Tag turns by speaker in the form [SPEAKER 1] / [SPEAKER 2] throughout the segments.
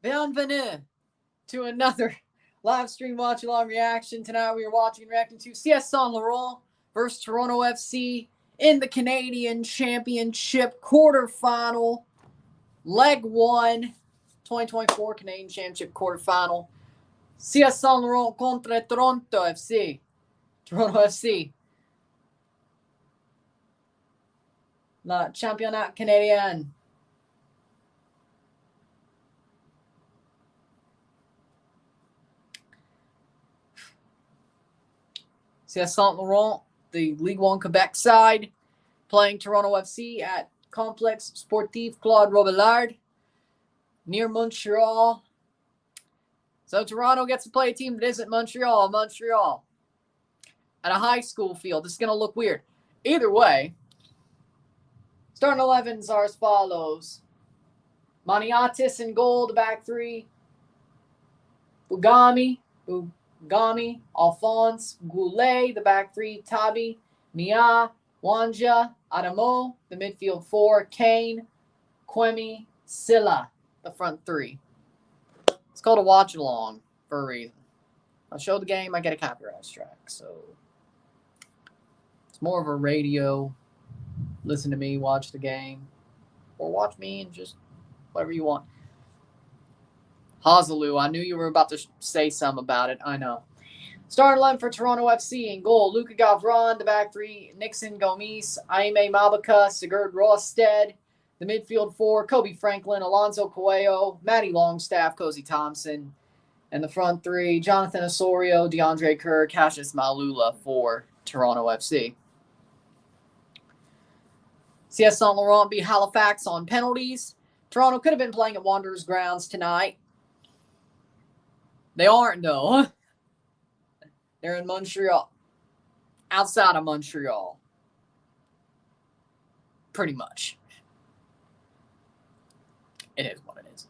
[SPEAKER 1] Bienvenue to another live stream watch-along reaction. Tonight we are watching and reacting to CS Saint-Laurent versus Toronto FC in the Canadian Championship quarterfinal. Leg 1, 2024 Canadian Championship quarterfinal. CS Saint-Laurent contre Toronto FC. Toronto FC. Le championnat canadien. CS Saint-Laurent, the Ligue 1 Quebec side, playing Toronto FC at Complexe Sportif Claude Robillard near Montreal. So Toronto gets to play a team that isn't Montreal at a high school field. This is going to look weird. Either way, starting 11s are as follows. Maniatis in goal, the back three. Bugami, Alphonse, Goulet, the back three, Tabi, Mia, Wanja, Adamo, the midfield four, Kane, Quemi, Silla, the front three. It's called a watch-along for a reason. I'll show the game, I get a copyright strike, so it's more of a radio, listen to me, watch the game, or watch me and just whatever you want. Hazalu, I knew you were about to say something about it. I know. Starting 11 for Toronto FC in goal. Luca Gavron, the back three. Nixon Gomes, Aime Mabuka, Sigurd Rosted. The midfield four, Kobe Franklin, Alonzo Coelho, Matty Longstaff, Cozy Thompson. And the front three, Jonathan Osorio, DeAndre Kerr, Cassius Malula for Toronto FC. CS Saint-Laurent beat Halifax on penalties. Toronto could have been playing at Wanderers grounds tonight. They aren't, though. They're in Montreal. Outside of Montreal. Pretty much. It is what it is.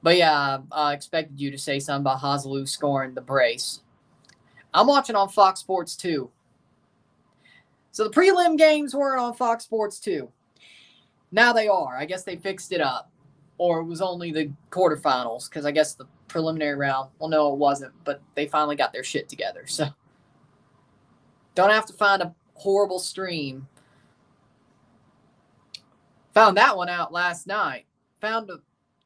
[SPEAKER 1] But yeah, I expected you to say something about Hazalu scoring the brace. I'm watching on Fox Sports 2. So the prelim games weren't on Fox Sports 2. Now they are. I guess they fixed it up. Or it was only the quarterfinals, because I guess the preliminary round, well, no, it wasn't, but they finally got their shit together. So don't have to find a horrible stream. Found that one out last night. Found a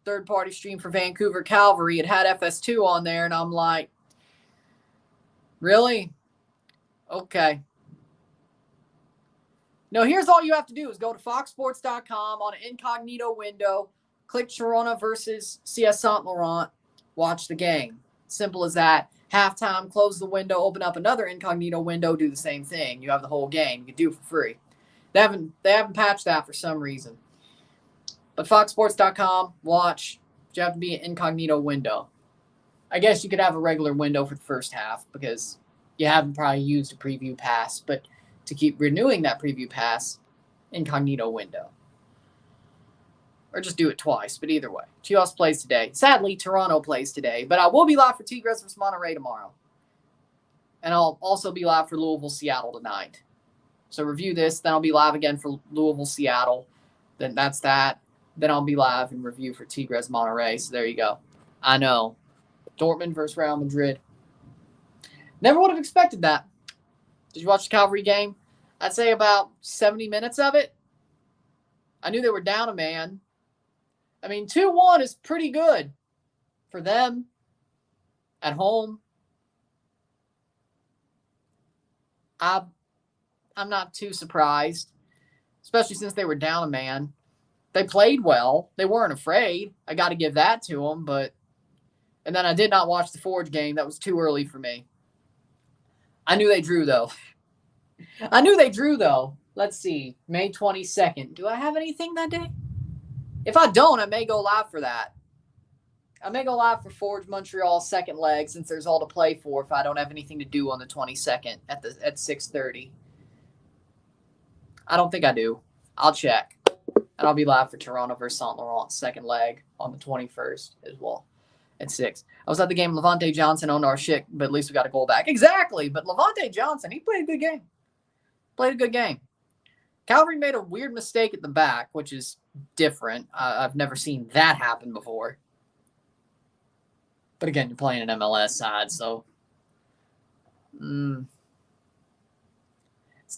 [SPEAKER 1] third-party stream for Vancouver Calvary. It had FS2 on there, and I'm like, really? Okay. No, here's all you have to do is go to foxsports.com on an incognito window, click Toronto versus CS Saint-Laurent, watch the game. Simple as that. Halftime, close the window, open up another incognito window, do the same thing. You have the whole game. You can do it for free. They haven't patched that for some reason. But foxsports.com, watch. You have to be an incognito window. I guess you could have a regular window for the first half because you haven't probably used a preview pass. But to keep renewing that preview pass, incognito window. Or just do it twice, but either way. Chivas plays today. Sadly, Toronto plays today, but I will be live for Tigres versus Monterrey tomorrow. And I'll also be live for Louisville-Seattle tonight. So review this, then I'll be live again for Louisville-Seattle. Then that's that. Then I'll be live and review for Tigres Monterrey. So there you go. I know. Dortmund versus Real Madrid. Never would have expected that. Did you watch the Calvary game? I'd say about 70 minutes of it. I knew they were down a man. I mean, 2-1 is pretty good for them at home. I'm not too surprised, especially since they were down a man. They played well. They weren't afraid. I got to give that to them. And then I did not watch the Forge game. That was too early for me. I knew they drew, though. Let's see. May 22nd. Do I have anything that day? If I don't, I may go live for that. I may go live for Forge Montreal's second leg since there's all to play for if I don't have anything to do on the 22nd at 6:30. I don't think I do. I'll check. And I'll be live for Toronto versus Saint-Laurent second leg on the 21st as well at 6. I was at the game. Levante Johnson owned our shit, but at least we got a goal back. Exactly. But Levante Johnson, he played a good game. Calvary made a weird mistake at the back, which is different. I've never seen that happen before. But again, you're playing an MLS side, so it's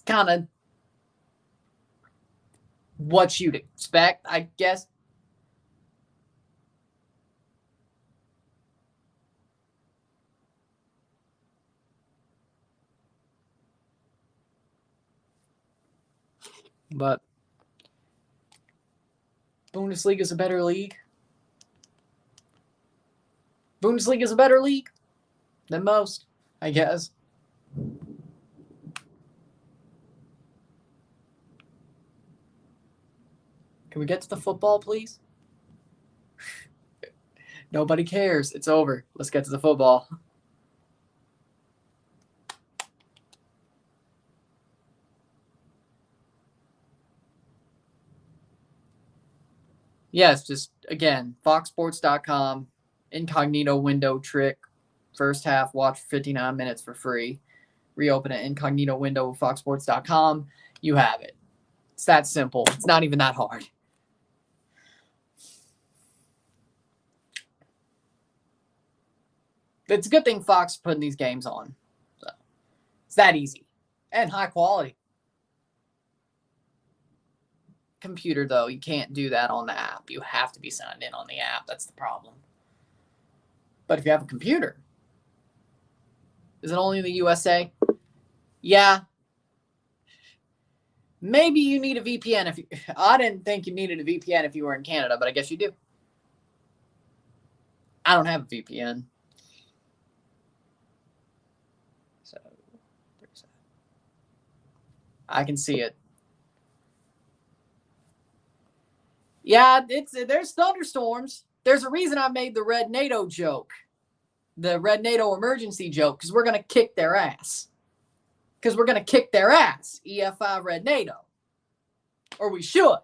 [SPEAKER 1] kind of what you'd expect, I guess. But Bundesliga is a better league. Bundesliga is a better league than most, I guess. Can we get to the football, please? Nobody cares. It's over. Let's get to the football. Yes, just, again, foxsports.com, incognito window trick. First half, watch 59 minutes for free. Reopen an incognito window with foxsports.com. You have it. It's that simple. It's not even that hard. It's a good thing Fox is putting these games on. So it's that easy and high quality. Computer, though, you can't do that on the app. You have to be signed in on the app. That's the problem. But if you have a computer, is it only in the USA? Yeah. Maybe you need a VPN. I didn't think you needed a VPN if you were in Canada, but I guess you do. I don't have a VPN. So I can see it. Yeah, there's thunderstorms. There's a reason I made the Red NATO joke. The Red NATO emergency joke, because we're going to kick their ass. Because we're going to kick their ass, EFI Red NATO. Or we should.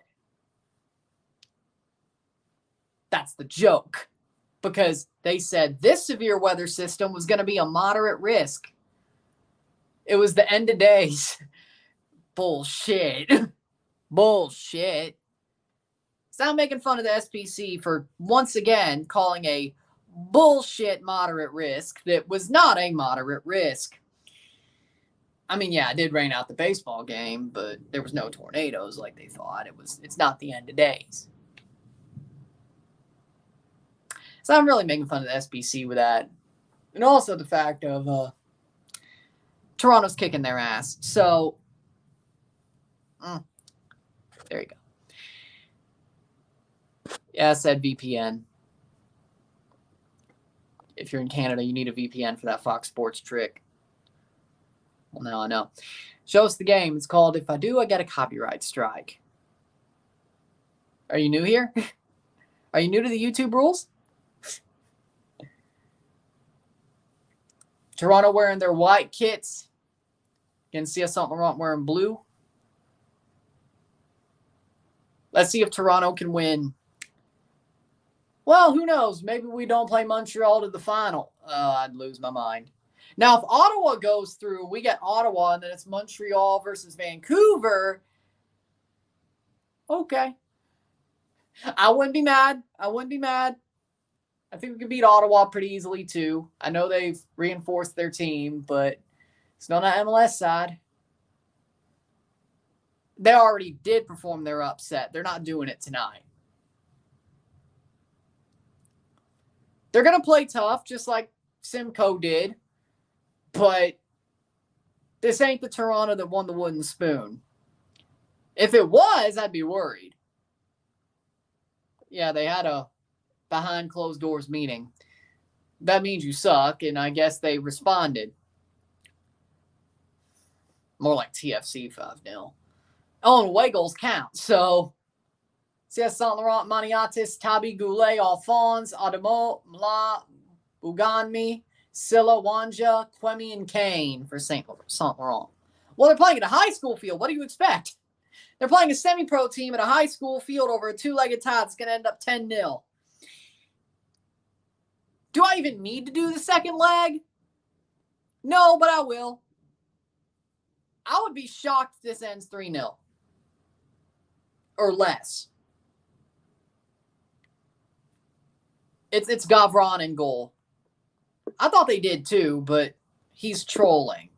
[SPEAKER 1] That's the joke. Because they said this severe weather system was going to be a moderate risk. It was the end of days. Bullshit. Bullshit. So I'm making fun of the SPC for once again calling a bullshit moderate risk that was not a moderate risk. I mean, yeah, it did rain out the baseball game, but there was no tornadoes like they thought. It's not the end of days. So I'm really making fun of the SPC with that. And also the fact of Toronto's kicking their ass. So, there you go. Yeah, I said VPN. If you're in Canada, you need a VPN for that Fox Sports trick. Well, now I know. Show us the game. It's called If I Do, I Get a Copyright Strike. Are you new here? Are you new to the YouTube rules? Toronto wearing their white kits. Against CS Saint-Laurent wearing blue. Let's see if Toronto can win. Well, who knows? Maybe we don't play Montreal to the final. I'd lose my mind. Now, if Ottawa goes through, we get Ottawa, and then it's Montreal versus Vancouver. Okay. I wouldn't be mad. I think we could beat Ottawa pretty easily, too. I know they've reinforced their team, but it's not on the MLS side. They already did perform their upset. They're not doing it tonight. They're going to play tough, just like Simcoe did. But this ain't the Toronto that won the wooden spoon. If it was, I'd be worried. Yeah, they had a behind closed doors meeting. That means you suck, and I guess they responded. More like TFC 5-0. Oh, and away goals count. So, CS Saint-Laurent, Maniatis, Tabi, Goulet, Alphonse, Adamo, Mla, Buganmi, Silla, Wanja, Quemi, and Kane for Saint-Laurent. Well, they're playing at a high school field. What do you expect? They're playing a semi-pro team at a high school field over a two-legged tie. It's going to end up 10-0. Do I even need to do the second leg? No, but I will. I would be shocked if this ends 3-0. Or less. It's Gavron in goal. I thought they did too, but he's trolling.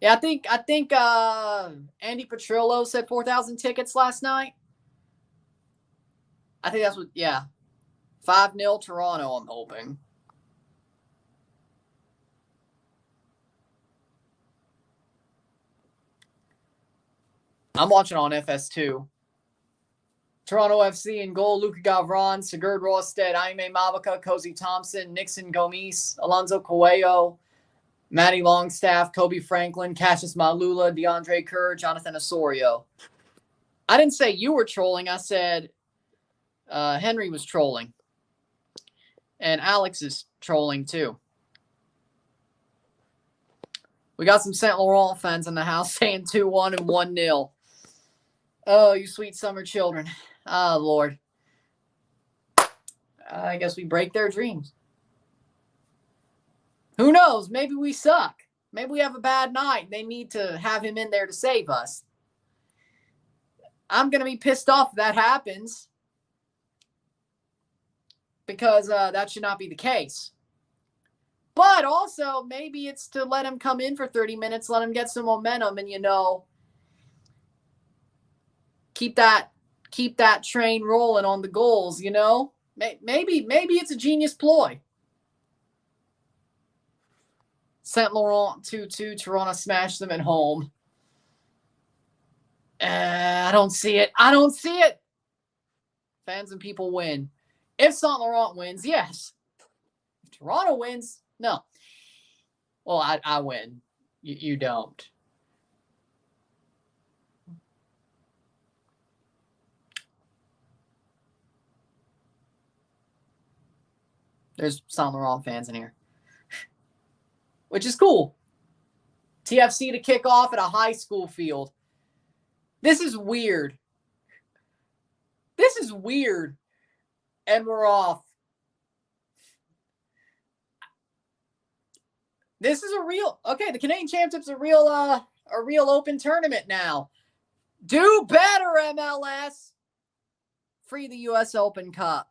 [SPEAKER 1] Yeah, I think Andy Petrillo said 4,000 tickets last night. I think that's what, yeah. 5-0 Toronto, I'm hoping. I'm watching on FS2. Toronto FC in goal, Luka Gavron, Sigurd Rosted, Aime Mabaka, Cozy Thompson, Nixon Gomes, Alonzo Coelho, Matty Longstaff, Kobe Franklin, Cassius Malula, DeAndre Kerr, Jonathan Osorio. I didn't say you were trolling. I said Henry was trolling. And Alex is trolling too. We got some Saint Laurent fans in the house saying 2-1 and 1-0. Oh, you sweet summer children. Oh, Lord. I guess we break their dreams. Who knows? Maybe we suck. Maybe we have a bad night. They need to have him in there to save us. I'm going to be pissed off if that happens. Because that should not be the case. But also, maybe it's to let him come in for 30 minutes, let him get some momentum, and, keep that train rolling on the goals, Maybe it's a genius ploy. Saint Laurent 2-2. Toronto smashed them at home. I don't see it. Fans and people win. If Saint Laurent wins, yes. If Toronto wins, no. Well, I win. You don't. There's Saint Laurent fans in here. Which is cool. TFC to kick off at a high school field. This is weird. And we're off. This is the Canadian Championship's a real open tournament now. Do better, MLS. Free the U.S. Open Cup.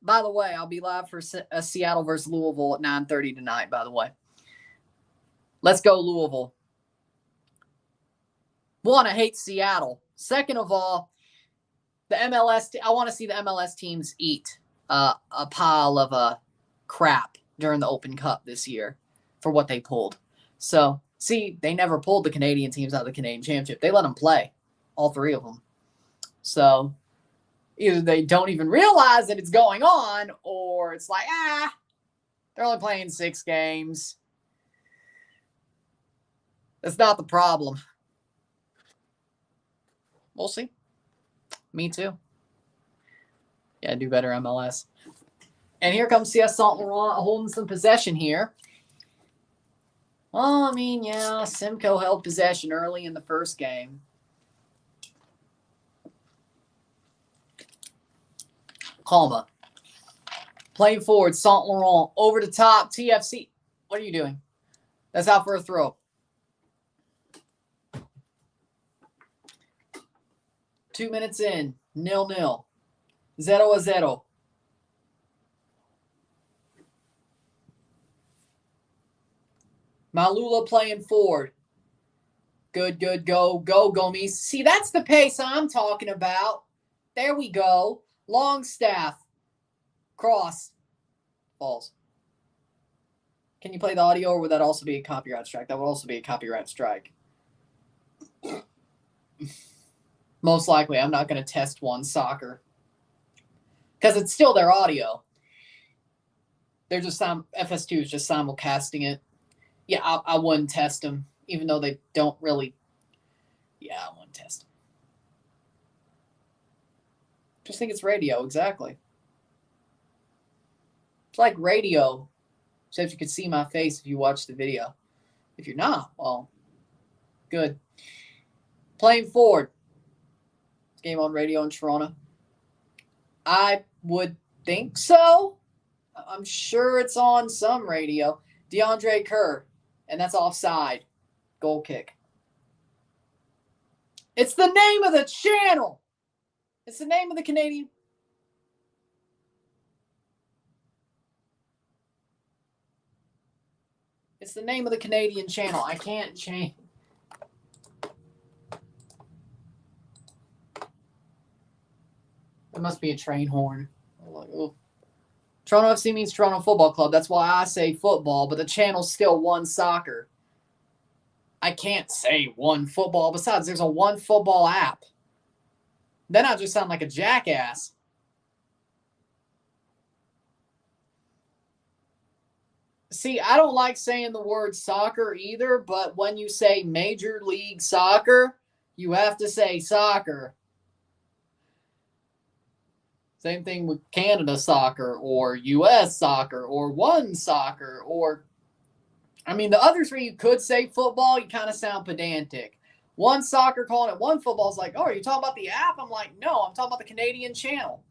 [SPEAKER 1] By the way, I'll be live for Seattle versus Louisville at 9:30 tonight, by the way. Let's go, Louisville. One, I hate Seattle. Second of all, the MLS, I want to see the MLS teams eat a pile of crap during the Open Cup this year for what they pulled. So, see, they never pulled the Canadian teams out of the Canadian Championship. They let them play, all three of them. So, either they don't even realize that it's going on, or it's like, they're only playing 6 games. That's not the problem. We'll see. Me too. Yeah, do better, MLS. And here comes CS Saint-Laurent holding some possession here. Well, Simcoe held possession early in the first game. Calma. Playing forward, Saint-Laurent. Over the top, TFC. What are you doing? That's out for a throw. 2 minutes in. 0-0. 0-0. Malula playing forward. Good. Go, Gomes. See, that's the pace I'm talking about. There we go. Longstaff. Cross. Falls. Can you play the audio, or would that also be a copyright strike? That would also be a copyright strike. Most likely, I'm not going to test one soccer. Because it's still their audio. They're just FS2 is just simulcasting it. Yeah, I wouldn't test them, even though they don't really. Yeah, I wouldn't test them. Just think it's radio, exactly. It's like radio, except you could see my face if you watch the video. If you're not, well, good. Playing forward. Game on radio in Toronto. I would think so. I'm sure it's on some radio. DeAndre Kerr, and that's offside. Goal kick. It's the name of the channel. It's the name of the Canadian. It's the name of the Canadian channel. I can't change. That must be a train horn. Like, Toronto FC means Toronto Football Club. That's why I say football, but the channel's still One Soccer. I can't say One Football. Besides, there's a One Football app. Then I just sound like a jackass. See, I don't like saying the word soccer either, but when you say Major League Soccer, you have to say soccer. Same thing with Canada soccer or U.S. soccer or One Soccer or, I mean, the other three you could say football, you kind of sound pedantic. One Soccer calling it One Football is like, oh, are you talking about the app? I'm like, no, I'm talking about the Canadian channel.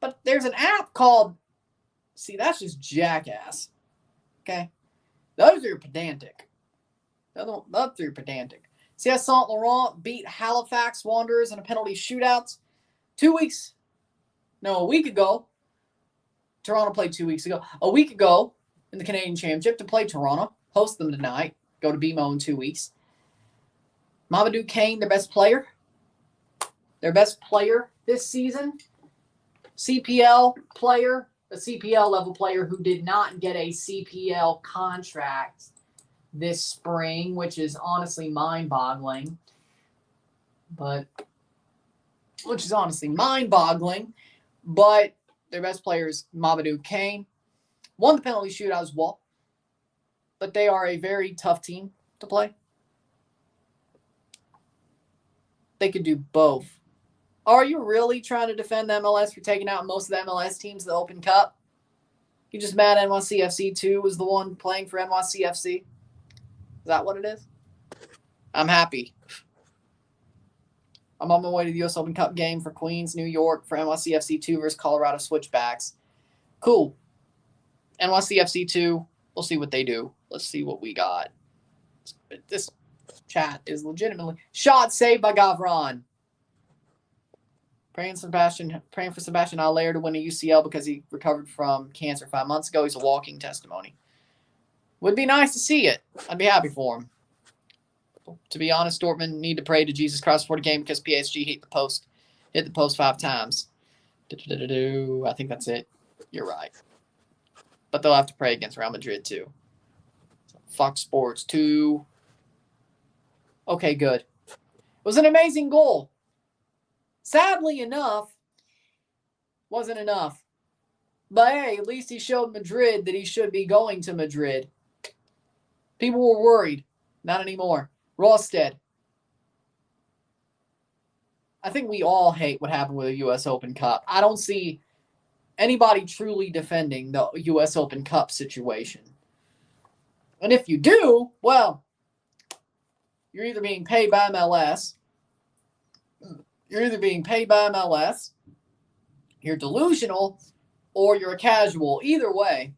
[SPEAKER 1] But there's an app called, see, that's just jackass. Okay? Those are pedantic. The other three are pedantic. CS Saint-Laurent beat Halifax Wanderers in a penalty shootout a week ago. Toronto played 2 weeks ago. A week ago in the Canadian Championship to play Toronto. Host them tonight. Go to BMO in 2 weeks. Mamadou Kane, their best player. Their best player this season. CPL player. A CPL level player who did not get a CPL contract this spring, which is honestly mind-boggling. But their best player is Mamadou Kane. Won the penalty shootout as well. But they are a very tough team to play. They could do both. Are you really trying to defend the MLS for taking out most of the MLS teams in the Open Cup? You just mad NYCFC 2 was the one playing for NYCFC? Is that what it is? I'm happy. I'm on my way to the U.S. Open Cup game for Queens, New York for NYCFC 2 versus Colorado Switchbacks. Cool. NYCFC 2, we'll see what they do. Let's see what we got. This chat is legitimately... Shot saved by Gavron. Praying for Sebastian Aller to win a UCL because he recovered from cancer 5 months ago. He's a walking testimony. Would be nice to see it. I'd be happy for him. To be honest, Dortmund need to pray to Jesus Christ for the game because PSG hit the post 5 times. I think that's it. You're right. But they'll have to pray against Real Madrid too. Fox Sports 2. Okay, good. It was an amazing goal. Sadly enough, wasn't enough. But hey, at least he showed Madrid that he should be going to Madrid. People were worried. Not anymore. Rawsted. I think we all hate what happened with the U.S. Open Cup. I don't see anybody truly defending the U.S. Open Cup situation. And if you do, well, you're either being paid by MLS, you're delusional, or you're a casual. Either way.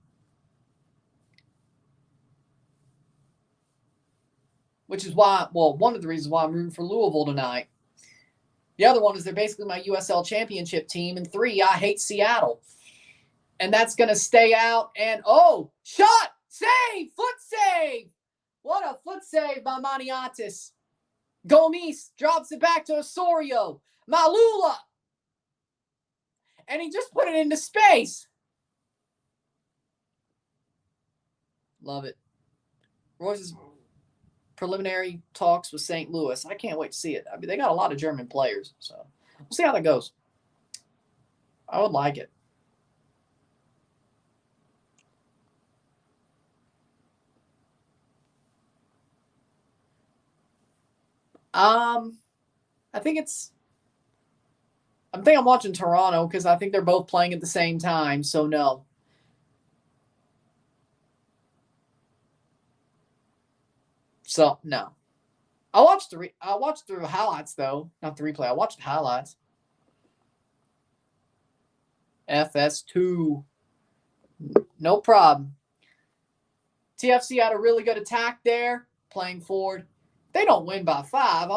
[SPEAKER 1] Which is why, well, one of the reasons why I'm rooting for Louisville tonight. The other one is they're basically my USL Championship team. And 3, I hate Seattle. And that's going to stay out. And, shot! Save! Foot save! What a foot save by Maniatis. Gomes drops it back to Osorio. Malula! And he just put it into space. Love it. Royce's preliminary talks with St. Louis. I can't wait to see it. I mean, they got a lot of German players, so we'll see how that goes. I would like it. I think I'm watching Toronto because I think they're both playing at the same time, so no. So, no. I watched the highlights, though. Not the replay. I watched the highlights. FS2. No problem. TFC had a really good attack there, playing forward. They don't win by 5.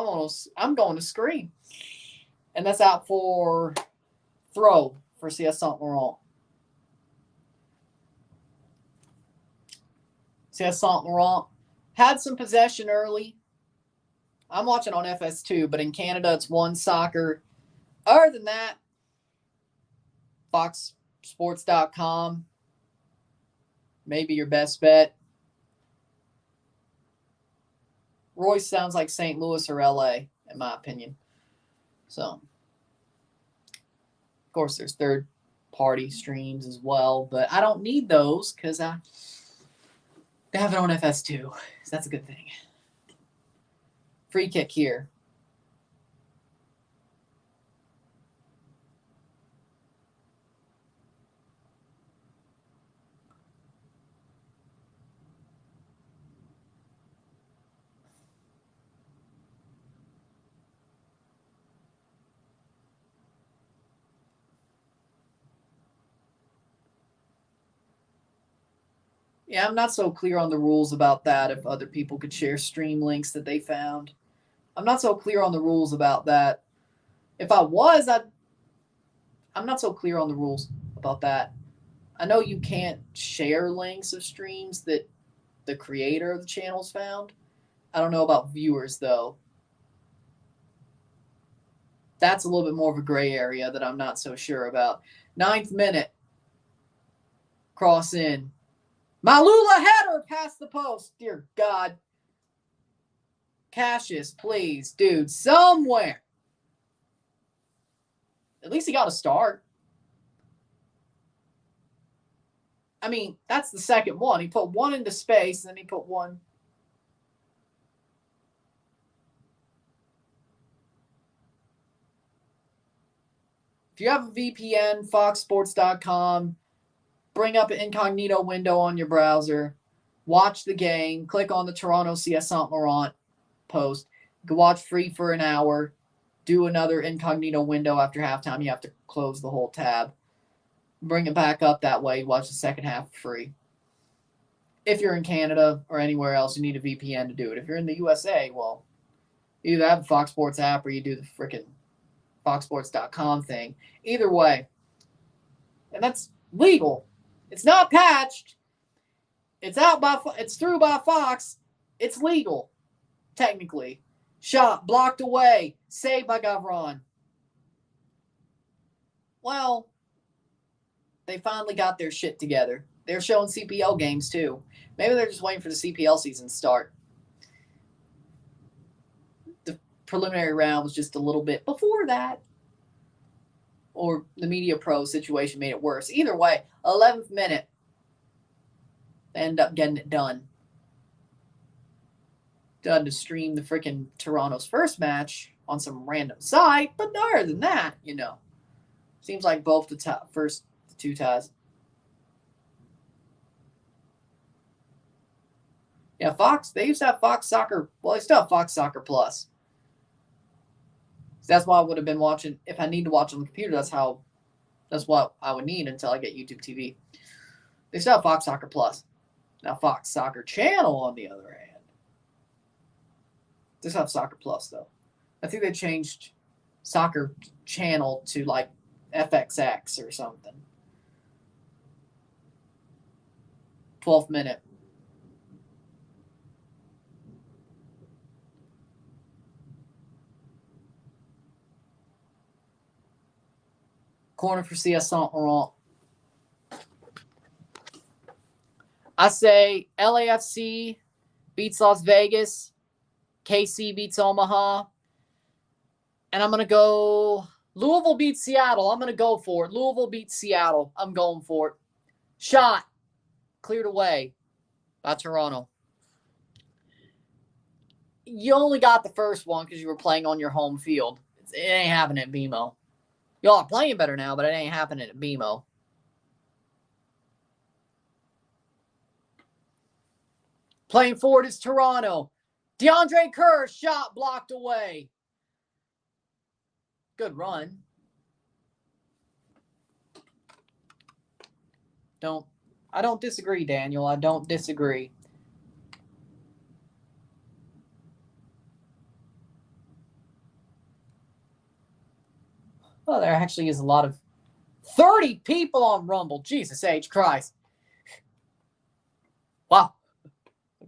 [SPEAKER 1] I'm going to screen. And that's out for throw for CS Saint-Laurent. CS Saint-Laurent. Had some possession early. I'm watching on FS2, but in Canada, it's one soccer. Other than that, foxsports.com, maybe your best bet. Royce sounds like St. Louis or LA, in my opinion. So, of course, there's third-party streams as well, but I don't need those because they have it on FS2. So that's a good thing. Free kick here. Yeah, I'm not so clear on the rules about that. If other people could share stream links that they found. I'm not so clear on the rules about that. If I was, I'm not so clear on the rules about that. I know you can't share links of streams that the creator of the channel's found. I don't know about viewers, though. That's a little bit more of a gray area that I'm not so sure about. 9th minute. Cross in. Malula header past the post. Dear God. Cassius, please, dude, somewhere. At least he got a start. I mean, that's the second one. He put one into space, and then he put one. If you have a VPN, foxsports.com, bring up an incognito window on your browser, watch the game, click on the Toronto CS Saint-Laurent post. You can watch free for an hour, do another incognito window after halftime. You have to close the whole tab. Bring it back up that way. Watch the second half free. If you're in Canada or anywhere else, you need a VPN to do it. If you're in the USA, well, you either have the Fox Sports app or you do the freaking foxsports.com thing. Either way. And that's legal. It's not patched. It's through by Fox. It's legal, technically. Shot, blocked away, saved by Gavron. Well, they finally got their shit together. They're showing CPL games, too. Maybe they're just waiting for the CPL season to start. The preliminary round was just a little bit before that. Or the Media Pro situation made it worse. Either way, 11th minute. They end up getting it done. Done to stream the freaking Toronto's first match on some random site. But other than that, seems like both the first two ties. Yeah, Fox, they used to have Fox Soccer. Well, they still have Fox Soccer Plus. So that's why I would have been watching. If I need to watch on the computer, that's what I would need until I get YouTube TV. They still have Fox Soccer Plus. Now, Fox Soccer Channel, on the other hand, they still have Soccer Plus, though. I think they changed Soccer Channel to, like, FXX or something. 12th minute. Corner for CS Saint-Laurent. I say LAFC beats Las Vegas. KC beats Omaha. And I'm going to go Louisville beats Seattle. I'm going to go for it. Louisville beats Seattle. I'm going for it. Shot. Cleared away by Toronto. You only got the first one because you were playing on your home field. It ain't happening at BMO. Y'all are playing better now, but it ain't happening at BMO. Playing forward is Toronto. DeAndre Kerr, shot blocked away. Good run. I don't disagree, Daniel. I don't disagree. Well, there actually is a lot of 30 people on Rumble. Jesus H. Christ. Wow.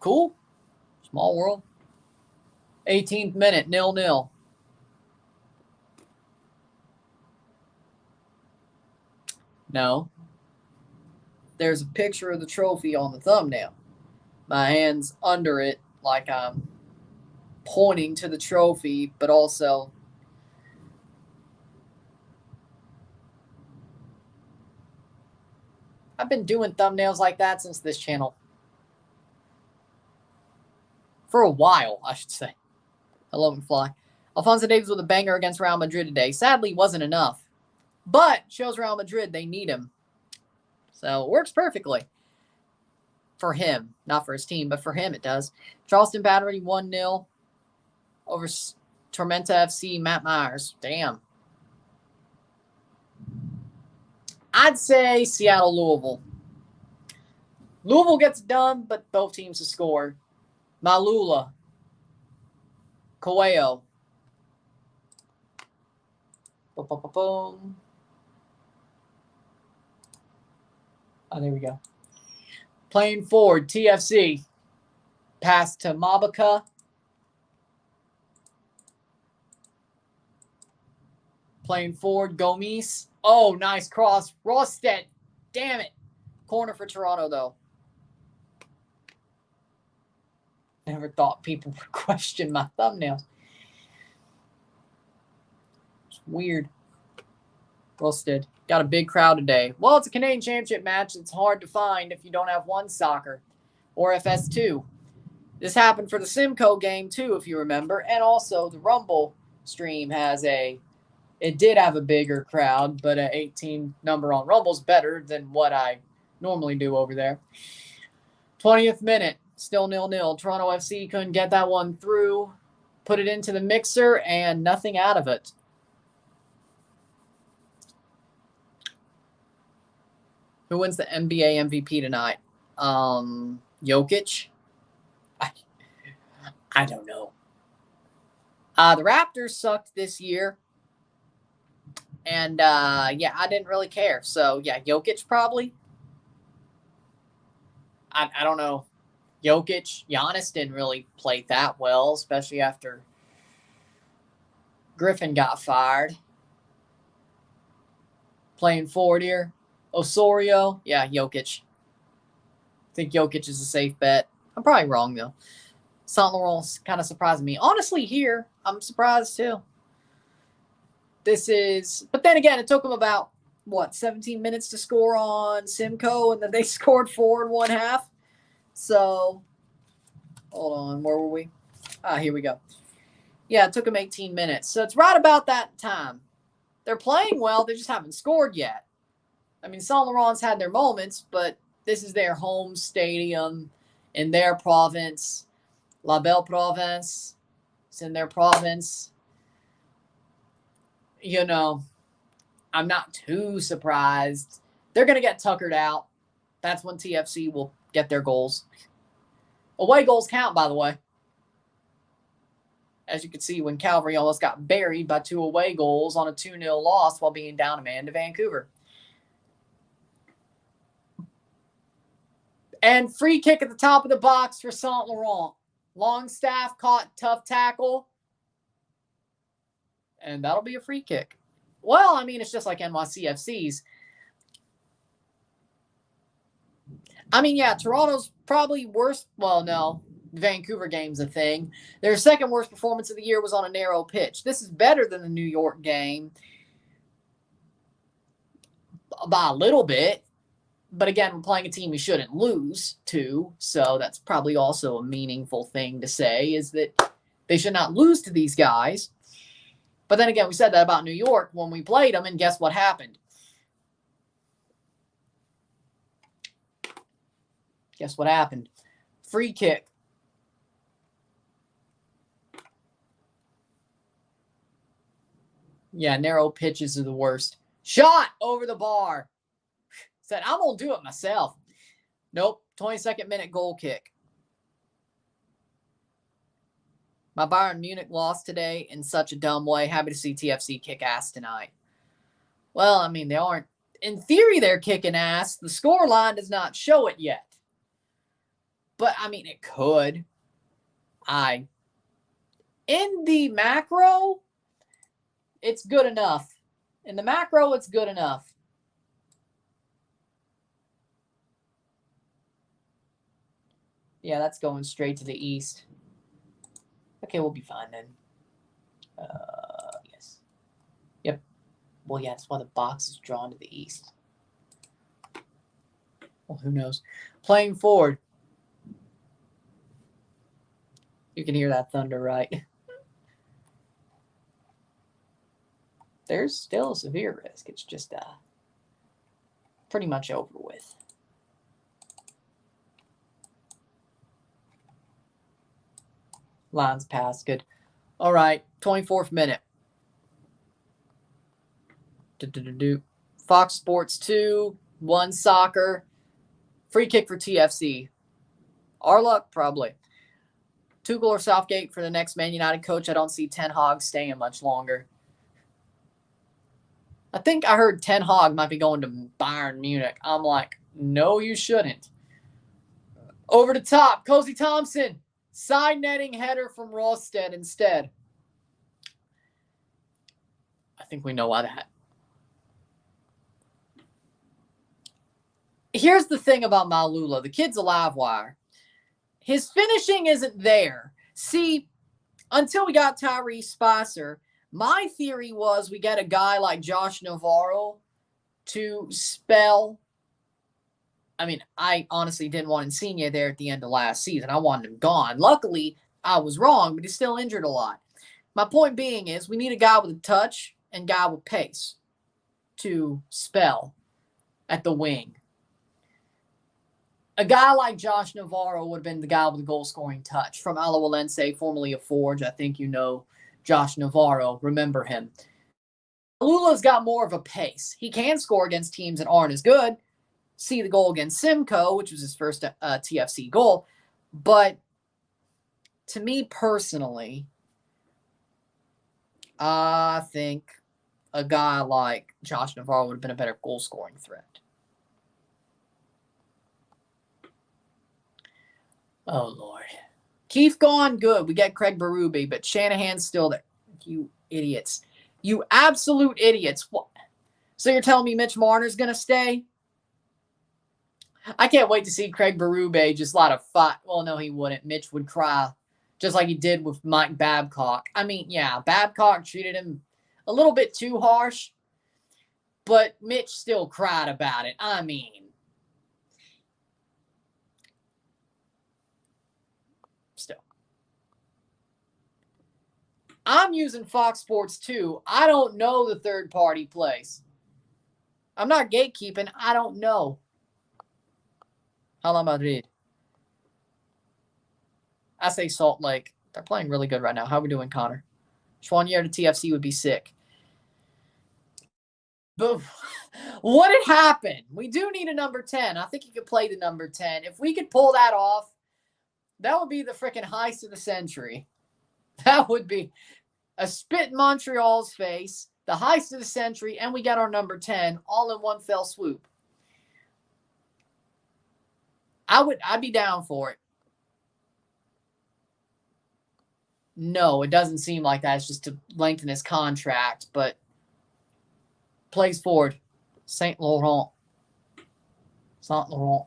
[SPEAKER 1] Cool. Small world. 18th minute, 0-0. No. There's a picture of the trophy on the thumbnail. My hand's under it like I'm pointing to the trophy, but also I've been doing thumbnails like that since this channel. For a while, I should say. Hello, McFly. Alphonso Davies with a banger against Real Madrid today. Sadly, wasn't enough. But shows Real Madrid they need him. So it works perfectly. For him. Not for his team, but for him it does. Charleston Battery 1-0 over Tormenta FC, Matt Myers. Damn. I'd say Seattle, Louisville. Louisville gets it done, but both teams to score. Malula. Coelho. Boom. Oh, there we go. Playing forward, TFC. Pass to Mabaka. Playing forward, Gomes. Oh, nice cross. Rostedt. Damn it. Corner for Toronto, though. Never thought people would question my thumbnails. It's weird. Rostedt. Got a big crowd today. Well, it's a Canadian Championship match. It's hard to find if you don't have one soccer or FS2. This happened for the Simcoe game, too, if you remember. And also, the Rumble stream has it did have a bigger crowd, but an 18 number on Rumble's better than what I normally do over there. 20th minute, still 0-0. Toronto FC couldn't get that one through. Put it into the mixer, and nothing out of it. Who wins the NBA MVP tonight? Jokic? I don't know. The Raptors sucked this year. And, yeah, I didn't really care. So, yeah, Jokic probably. I don't know. Jokic, Giannis didn't really play that well, especially after Griffin got fired. Playing forward here. Osorio. Yeah, Jokic. I think Jokic is a safe bet. I'm probably wrong, though. Saint-Laurent's kind of surprising me. Honestly, here, I'm surprised, too. But then again, it took them about, 17 minutes to score on Simcoe, and then they scored 4 in one half. So, hold on, where were we? Here we go. Yeah, it took them 18 minutes. So it's right about that time. They're playing well, they just haven't scored yet. I mean, Saint-Laurent's had their moments, but this is their home stadium in their province. La Belle Province. It's in their province. You know, I'm not too surprised. They're going to get tuckered out. That's when TFC will get their goals. Away goals count, by the way. As you can see, when Calvary almost got buried by 2 away goals on a 2-0 loss while being down a man to Vancouver. And free kick at the top of the box for Saint-Laurent. Longstaff caught tough tackle. And that'll be a free kick. Well, I mean, it's just like NYCFC's. I mean, yeah, Toronto's probably worst. Well, no, Vancouver game's a thing. Their second worst performance of the year was on a narrow pitch. This is better than the New York game by a little bit. But again, we're playing a team we shouldn't lose to. So that's probably also a meaningful thing to say, is that they should not lose to these guys. But then again, we said that about New York when we played them, and guess what happened? Guess what happened? Free kick. Yeah, narrow pitches are the worst. Shot over the bar. Said, I'm going to do it myself. Nope. 22nd minute goal kick. My Bayern Munich lost today in such a dumb way. Happy to see TFC kick ass tonight. Well, I mean, they aren't. In theory, they're kicking ass. The score line does not show it yet. But, I mean, it could. In the macro, it's good enough. In the macro, it's good enough. Yeah, that's going straight to the east. Okay, we'll be fine then. Yes. Yep. Well, yeah, that's why the box is drawn to the east. Well, who knows? Playing forward. You can hear that thunder, right? There's still a severe risk. It's just pretty much over with. Lines passed. Good. All right. 24th minute. Fox Sports 2, 1 soccer. Free kick for TFC. Our luck, probably. Tuchel or Southgate for the next Man United coach. I don't see Ten Hag staying much longer. I think I heard Ten Hag might be going to Bayern Munich. I'm like, no, you shouldn't. Over the top, Cozy Thompson. Side netting header from Rawstead instead. I think we know why that. Here's the thing about Malula. The kid's a live wire. His finishing isn't there. See, until we got Tyrese Spicer, my theory was we get a guy like Josh Navarro to spell. I mean, I honestly didn't want Insigne there at the end of last season. I wanted him gone. Luckily, I was wrong, but he's still injured a lot. My point being is we need a guy with a touch and a guy with pace to spell at the wing. A guy like Josh Navarro would have been the guy with the goal-scoring touch. From Alajuelense, formerly of Forge. I think you know Josh Navarro. Remember him. Lula's got more of a pace. He can score against teams that aren't as good. See the goal against Simcoe, which was his first TFC goal. But to me personally, I think a guy like Josh Navarro would have been a better goal-scoring threat. Oh, Lord. Keith gone, good. We get Craig Berube, but Shanahan's still there. You idiots. You absolute idiots. What? So you're telling me Mitch Marner's going to stay? I can't wait to see Craig Berube just let a fight. Well, no, he wouldn't. Mitch would cry, just like he did with Mike Babcock. I mean, yeah, Babcock treated him a little bit too harsh, but Mitch still cried about it. I mean, still. I'm using Fox Sports 2. I don't know the third-party place. I'm not gatekeeping. I don't know. Hala Madrid. I say Salt Lake. They're playing really good right now. How are we doing, Connor? Schwanier to TFC would be sick. But what had happened? We do need a number 10. I think he could play the number 10. If we could pull that off, that would be the freaking heist of the century. That would be a spit in Montreal's face, the heist of the century, and we got our number 10 all in one fell swoop. I'd be down for it. No, it doesn't seem like that. It's just to lengthen his contract, but plays forward. Saint-Laurent. Saint-Laurent.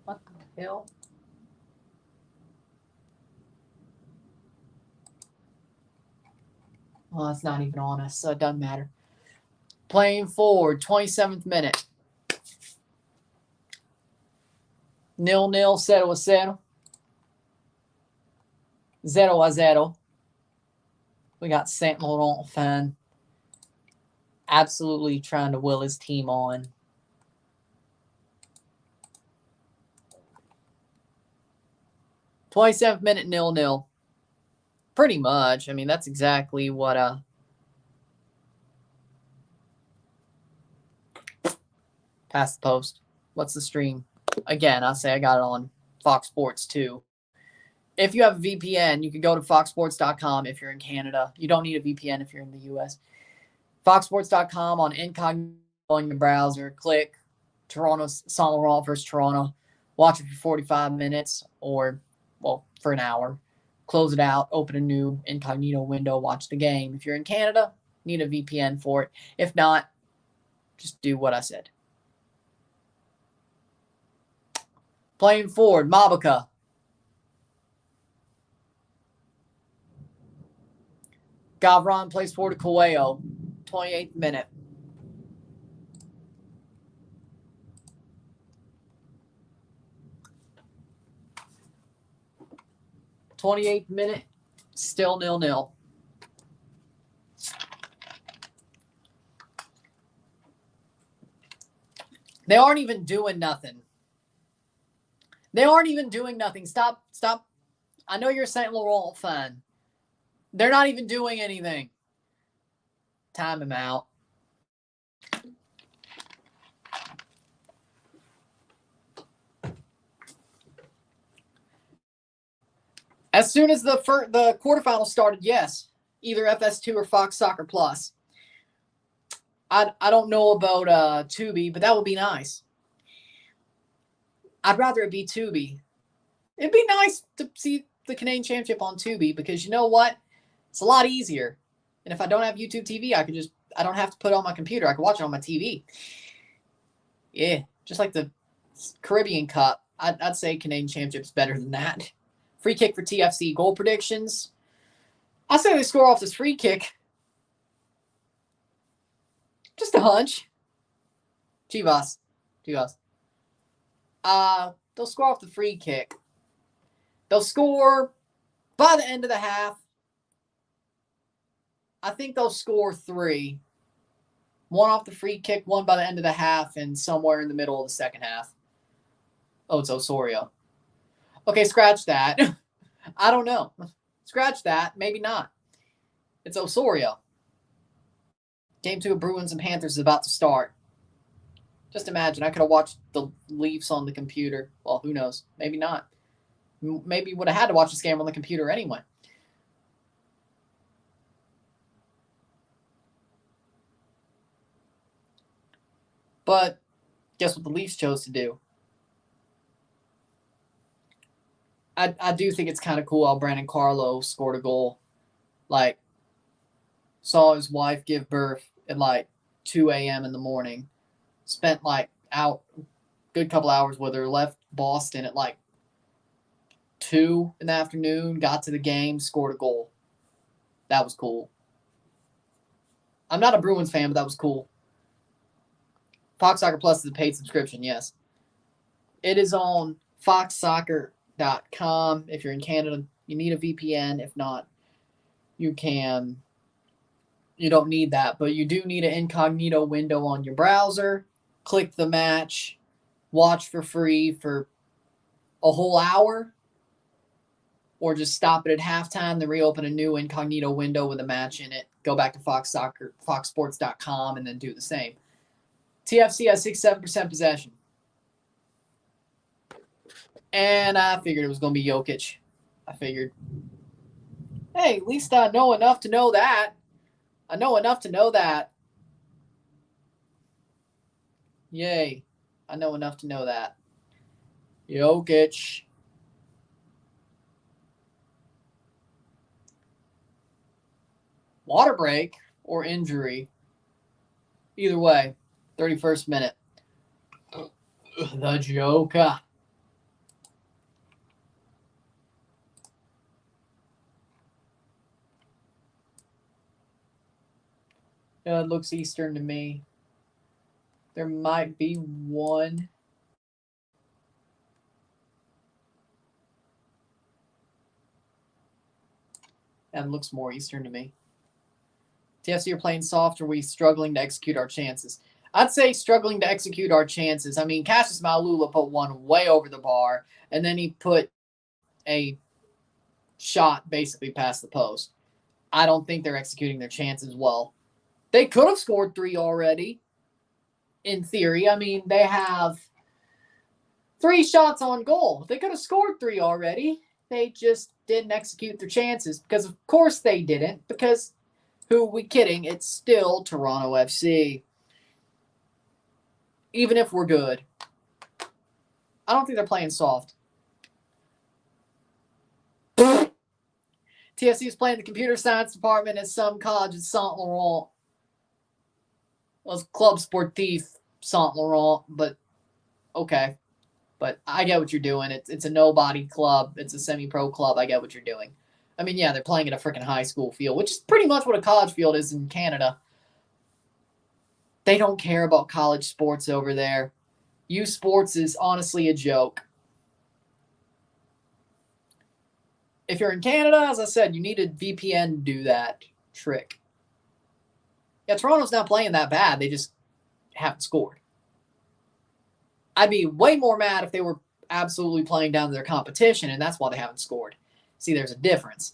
[SPEAKER 1] What the hell? Well, it's not even on us, so it doesn't matter. Playing forward, 27th minute. 0-0, 0-0. 0-0. We got Saint-Laurent fan absolutely trying to will his team on. '27th minute, 0-0. Pretty much. I mean, that's exactly what past the post. What's the stream? Again, I say I got it on Fox Sports 2. If you have a VPN, you can go to foxsports.com if you're in Canada. You don't need a VPN if you're in the US. Foxsports.com on incognito in your browser. Click Toronto, Saint-Laurent versus Toronto. watch it for 45 minutes or, well, for an hour. Close it out, open a new incognito window, watch the game. If you're in Canada, need a VPN for it. If not, just do what I said. Playing forward, Mabuka. Gavron plays forward to Coelho. 28th minute. Still 0-0. They aren't even doing nothing. Stop. I know you're a Saint Laurent fan. They're not even doing anything. Time him out. As soon as the quarterfinals started, yes, either FS2 or Fox Soccer Plus. I don't know about Tubi, but that would be nice. I'd rather it be Tubi. It'd be nice to see the Canadian Championship on Tubi because you know what? It's a lot easier. And if I don't have YouTube TV, I don't have to put it on my computer. I can watch it on my TV. Yeah, just like the Caribbean Cup. I'd say Canadian Championship's better than that. Free kick for TFC. Goal predictions. I say they score off this free kick. Just a hunch. Chivas. They'll score off the free kick. They'll score by the end of the half. I think they'll score 3. 1 off the free kick, 1 by the end of the half, and somewhere in the middle of the second half. Oh, it's Osorio. Okay, scratch that. I don't know. Scratch that. Maybe not. It's Osorio. Game 2 of Bruins and Panthers is about to start. Just imagine, I could have watched the Leafs on the computer. Well, who knows? Maybe not. Maybe would have had to watch this game on the computer anyway. But guess what the Leafs chose to do? I do think it's kind of cool how Brandon Carlo scored a goal. Like, saw his wife give birth at like 2 a.m. in the morning. Spent like good couple hours with her. Left Boston at like 2 in the afternoon. Got to the game, scored a goal. That was cool. I'm not a Bruins fan, but that was cool. Fox Soccer Plus is a paid subscription, yes. It is on foxsoccer.com. If you're in Canada, you need a VPN. If not, you can. You don't need that, but you do need an incognito window on your browser. Click the match. Watch for free for a whole hour. Or just stop it at halftime, then reopen a new incognito window with a match in it. Go back to foxsports.com and then do the same. TFC has 67% possession. And I figured it was going to be Jokic. I figured, hey, at least I know enough to know that. Yay. I know enough to know that. Jokic. Water break or injury. Either way, 31st minute. The Joker. It looks Eastern to me. There might be one. That looks more Eastern to me. TFC are playing soft, or are we struggling to execute our chances? I'd say struggling to execute our chances. I mean, Cassius Maulula put one way over the bar, and then he put a shot basically past the post. I don't think they're executing their chances well. They could have scored 3 already, in theory. I mean, they have 3 shots on goal. They could have scored 3 already. They just didn't execute their chances because, of course, they didn't. Because, who are we kidding? It's still Toronto FC. Even if we're good. I don't think they're playing soft. TFC is playing the computer science department at some college at Saint-Laurent. Well, it's Club Sportif Saint-Laurent, but okay. But I get what you're doing. It's a nobody club. It's a semi-pro club. I get what you're doing. I mean, yeah, they're playing at a freaking high school field, which is pretty much what a college field is in Canada. They don't care about college sports over there. Youth sports is honestly a joke. If you're in Canada, as I said, you need a VPN to do that trick. Yeah, Toronto's not playing that bad. They just haven't scored. I'd be way more mad if they were absolutely playing down to their competition, and that's why they haven't scored. See, there's a difference.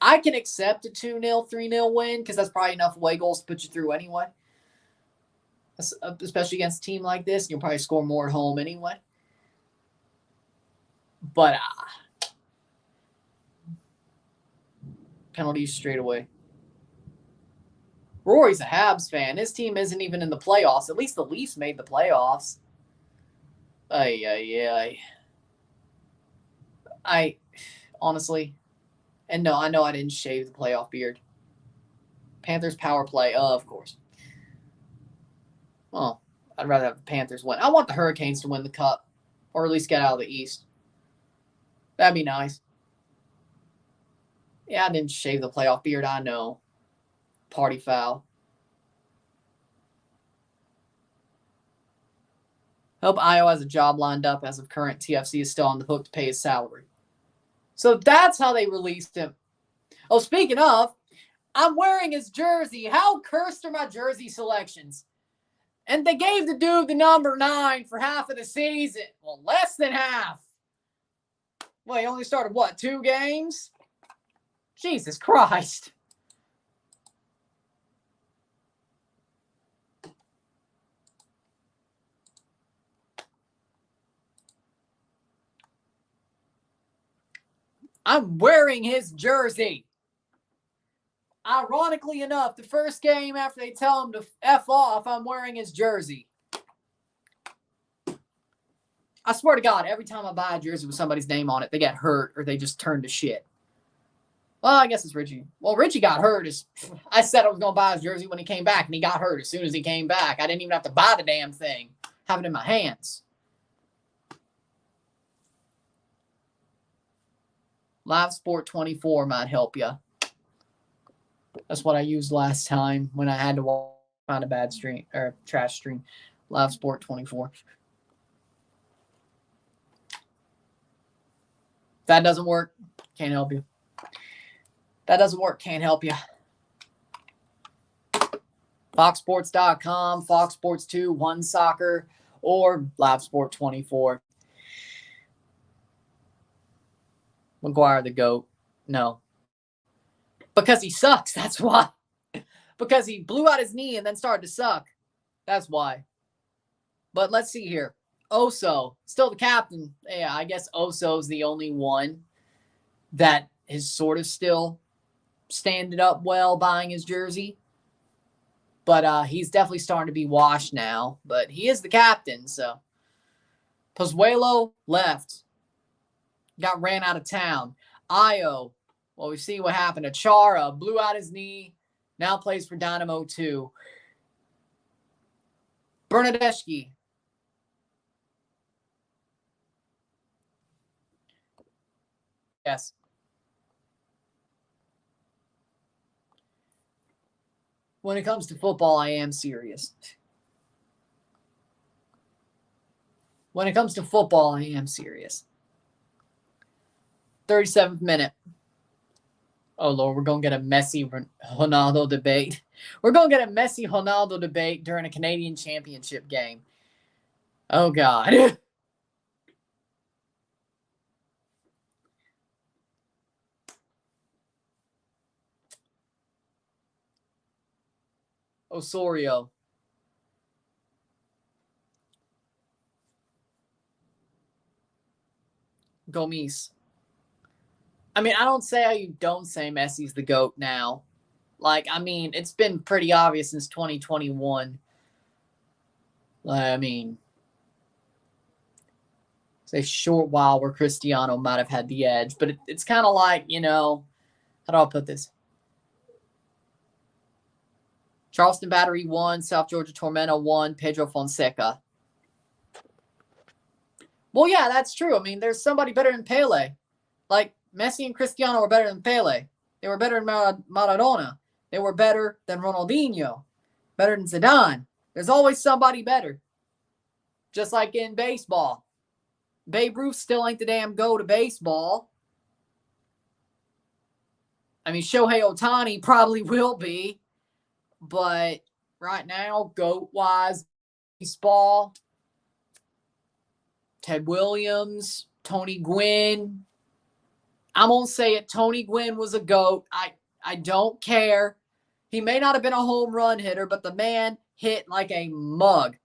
[SPEAKER 1] I can accept a 2-0, 3-0 win because that's probably enough away goals to put you through anyway. Especially against a team like this, you'll probably score more at home anyway. But penalties straight away. Rory's a Habs fan. His team isn't even in the playoffs. At least the Leafs made the playoffs. I honestly, and no, I know I didn't shave the playoff beard. Panthers power play, of course. Well, I'd rather have the Panthers win. I want the Hurricanes to win the Cup, or at least get out of the East. That'd be nice. Yeah, I didn't shave the playoff beard, I know. Party foul. Hope Io has a job lined up as of current. TFC is still on the hook to pay his salary. So that's how they released him. Oh, speaking of, I'm wearing his jersey. How cursed are my jersey selections? And they gave the dude the number 9 for half of the season. Well, less than half. Well, he only started, 2 games? Jesus Christ. I'm wearing his jersey. Ironically enough, the first game after they tell him to F off, I'm wearing his jersey. I swear to God, every time I buy a jersey with somebody's name on it, they get hurt or they just turn to shit. Well, I guess it's Richie. Well, Richie got hurt. I said I was going to buy his jersey when he came back, and he got hurt as soon as he came back. I didn't even have to buy the damn thing. Have it in my hands. Live Sport 24 might help you. That's what I used last time when I had to find a bad stream or trash stream. Live Sport 24. If that doesn't work, can't help you. That doesn't work, can't help you. FoxSports.com, Fox Sports 2, One Soccer, or Live Sport 24. McGuire the GOAT. No. Because he sucks, that's why. Because he blew out his knee and then started to suck. That's why. But let's see here. Oso, still the captain. Yeah, I guess Oso's the only one that is sort of still standing up well buying his jersey. But he's definitely starting to be washed now. But he is the captain, so. Pozuelo left. Got ran out of town. Io, well, we see what happened. Achara blew out his knee. Now plays for Dynamo 2. Bernadeschi. Yes. When it comes to football, I am serious. When it comes to football, I am serious. 37th minute. Oh, Lord, we're going to get a Messi Ronaldo debate. We're going to get a Messi Ronaldo debate during a Canadian Championship game. Oh, God. Osorio. Gomes. I mean, I don't say how you don't say Messi's the GOAT now. Like, I mean, it's been pretty obvious since 2021. I mean, it's a short while where Cristiano might have had the edge, but it's kind of like, you know, how do I put this? Charleston Battery 1, South Georgia Tormenta 1, Pedro Fonseca. Well, yeah, that's true. I mean, there's somebody better than Pele. Like, Messi and Cristiano were better than Pele. They were better than Maradona. They were better than Ronaldinho. Better than Zidane. There's always somebody better. Just like in baseball. Babe Ruth still ain't the damn go to baseball. I mean, Shohei Ohtani probably will be. But right now, GOAT-wise, baseball, Ted Williams, Tony Gwynn. I'm going to say it. Tony Gwynn was a GOAT. I don't care. He may not have been a home run hitter, but the man hit like a mug.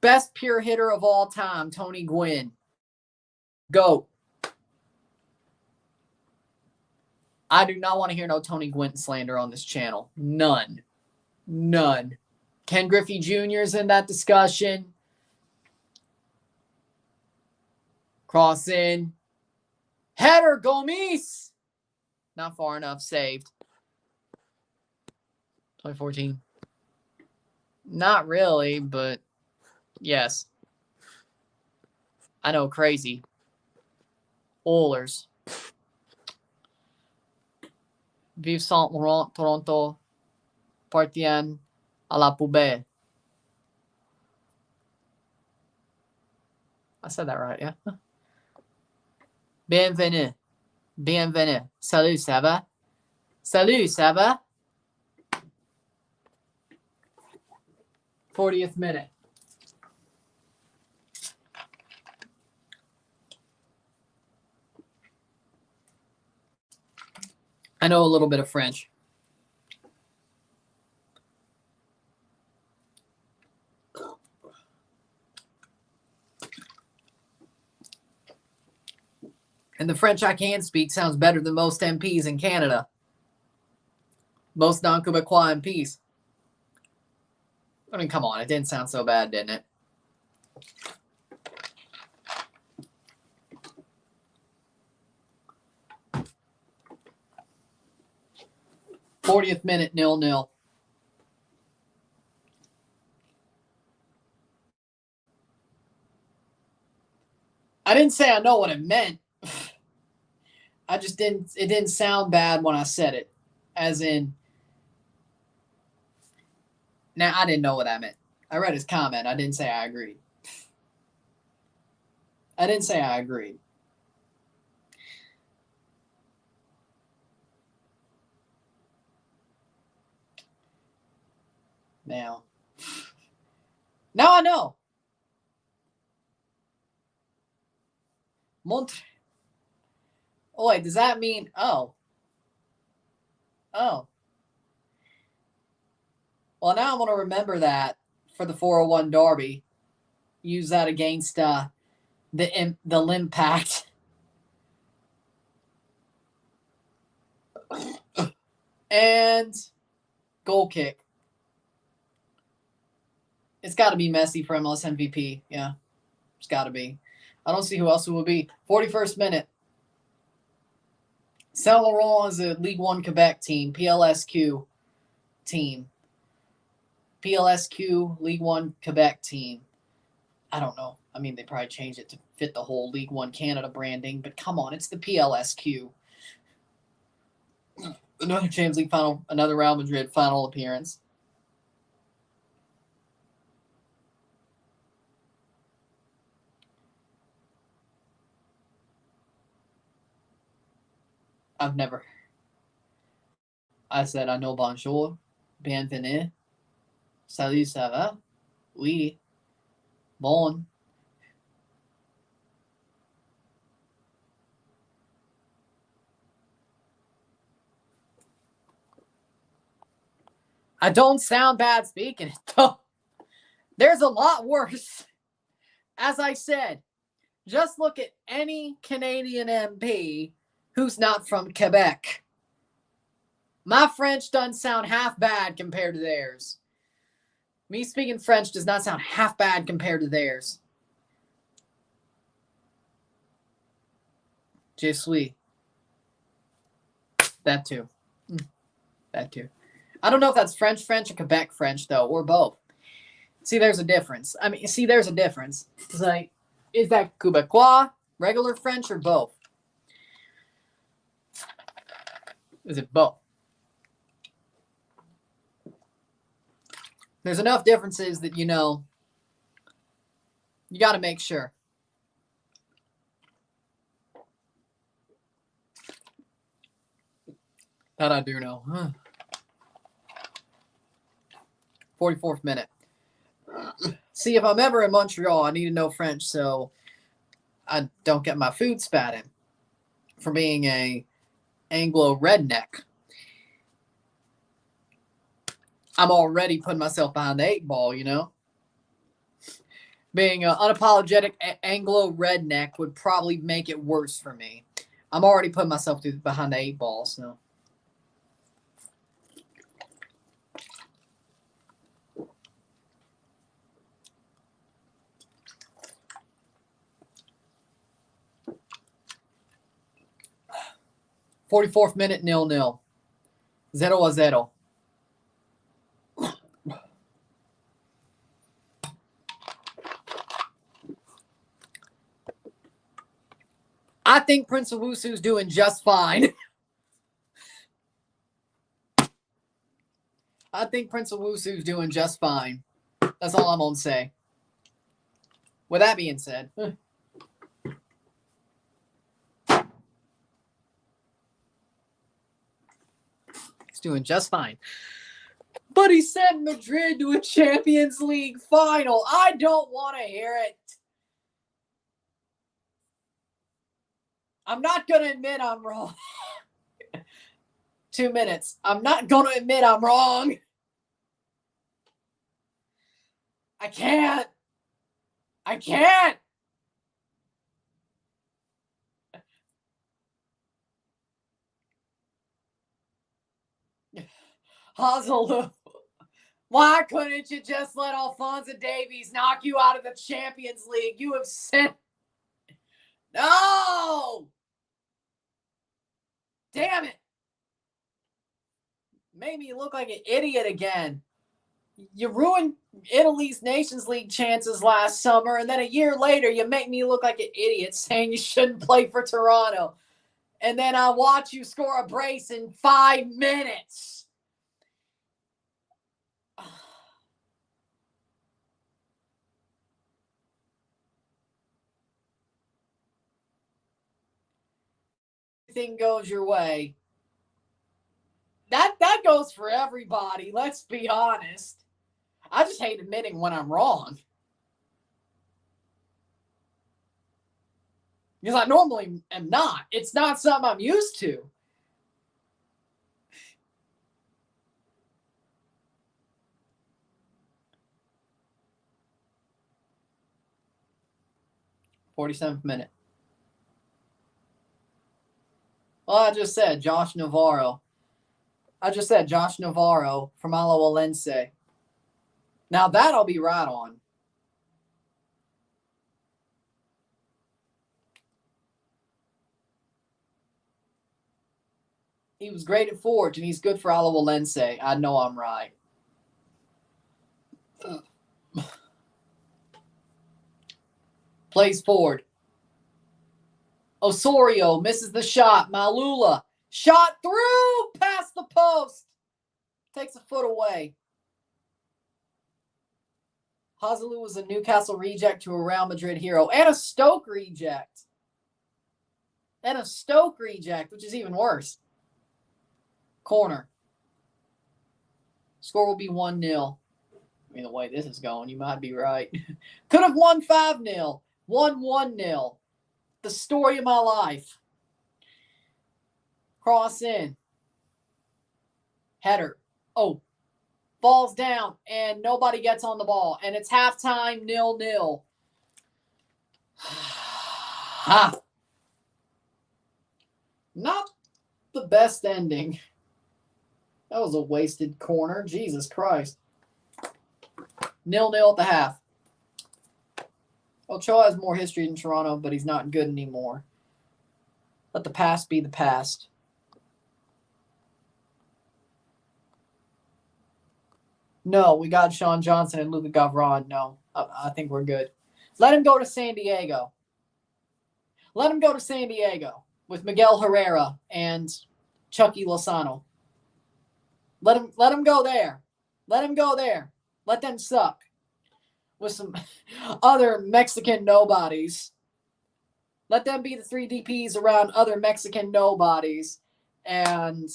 [SPEAKER 1] Best pure hitter of all time, Tony Gwynn. GOAT. I do not want to hear no Tony Gwynn slander on this channel. None. Ken Griffey Jr. is in that discussion. Cross in. Header, Gomes. Not far enough, saved. 2014. Not really, but yes. I know, crazy. Oilers. Vive Saint-Laurent, Toronto. Partien à la poubelle. I said that right, yeah. Bienvenue. Salut, ça va? Salut, ça va? 40th minute. I know a little bit of French. And the French I can speak sounds better than most MPs in Canada. Most non-Quebecois MPs. I mean, come on. It didn't sound so bad, didn't it? '40th minute, 0-0. I didn't say I know what it meant. I just didn't, it didn't sound bad when I said it. As in, now I didn't know what that meant. I read his comment. I didn't say I agreed. I didn't say I agreed. Now I know. Oh, wait, does that mean, oh. Well, now I'm going to remember that for the 401 Derby. Use that against the Impact. And goal kick. It's got to be Messi for MLS MVP. Yeah, it's got to be. I don't see who else it will be. 41st minute. Saint-Laurent is a League One Quebec team. PLSQ team. PLSQ League One Quebec team. I don't know. I mean, they probably changed it to fit the whole League One Canada branding, but come on, it's the PLSQ. Another Champions League final, another Real Madrid final appearance. I said, I know bonjour, bienvenue, salut, ça va? Oui, bon. I don't sound bad speaking it, though. There's a lot worse. As I said, just look at any Canadian MP who's not from Quebec. My French doesn't sound half bad compared to theirs. Me speaking French does not sound half bad compared to theirs. Je suis. That too. That too. I don't know if that's French or Quebec French, though, or both. See, there's a difference. I mean, see, there's a difference. It's like, is that Quebecois, regular French, or both? Is it both? There's enough differences that, you know, you got to make sure. That I do know. 44th minute. See, if I'm ever in Montreal, I need to know French so I don't get my food spat in for being a Anglo redneck. I'm already putting myself behind the 8 ball, you know? Being an unapologetic Anglo redneck would probably make it worse for me. I'm already putting myself behind the 8 ball, so. "44th minute, 0-0. 0-0. I think Prince Owusu's doing just fine. I think Prince Owusu's doing just fine. That's all I'm going to say. With that being said, he's doing just fine. But he sent Madrid to a Champions League final. I don't want to hear it. I'm not going to admit I'm wrong. 2 minutes. I'm not going to admit I'm wrong. I can't. Hazel, why couldn't you just let Alphonso Davies knock you out of the Champions League? You have sent... No! Damn it. Made me look like an idiot again. You ruined Italy's Nations League chances last summer, and then a year later, you make me look like an idiot saying you shouldn't play for Toronto. And then I watch you score a brace in 5 minutes. Everything goes your way. That goes for everybody, let's be honest. I just hate admitting when I'm wrong. Because I normally am not. It's not something I'm used to. "47th minute. Well, I just said Josh Navarro. From Alajuelense. Now that I'll be right on. He was great at Forge, and he's good for Alajuelense. I know I'm right. Plays forward. Osorio misses the shot. Malula. Shot through past the post. Takes a foot away. Hazelu was a Newcastle reject to a Real Madrid hero. And a Stoke reject. Which is even worse. Corner. Score will be 1-0. I mean, the way this is going, you might be right. Could have won 5-0. Won 1-0. The story of my life. Cross in. Header. Oh. Falls down, and nobody gets on the ball. And it's halftime, 0-0. Not the best ending. That was a wasted corner. Jesus Christ. 0-0 at the half. Ochoa has more history in Toronto, but he's not good anymore. Let the past be the past. No, we got Sean Johnson and Luka Gavron. No, I think we're good. Let him go to San Diego. Let him go to San Diego with Miguel Herrera and Chucky Lozano. Let him go there. Let him go there. Let them suck with some other Mexican nobodies. Let them be the 3 DPs around other Mexican nobodies and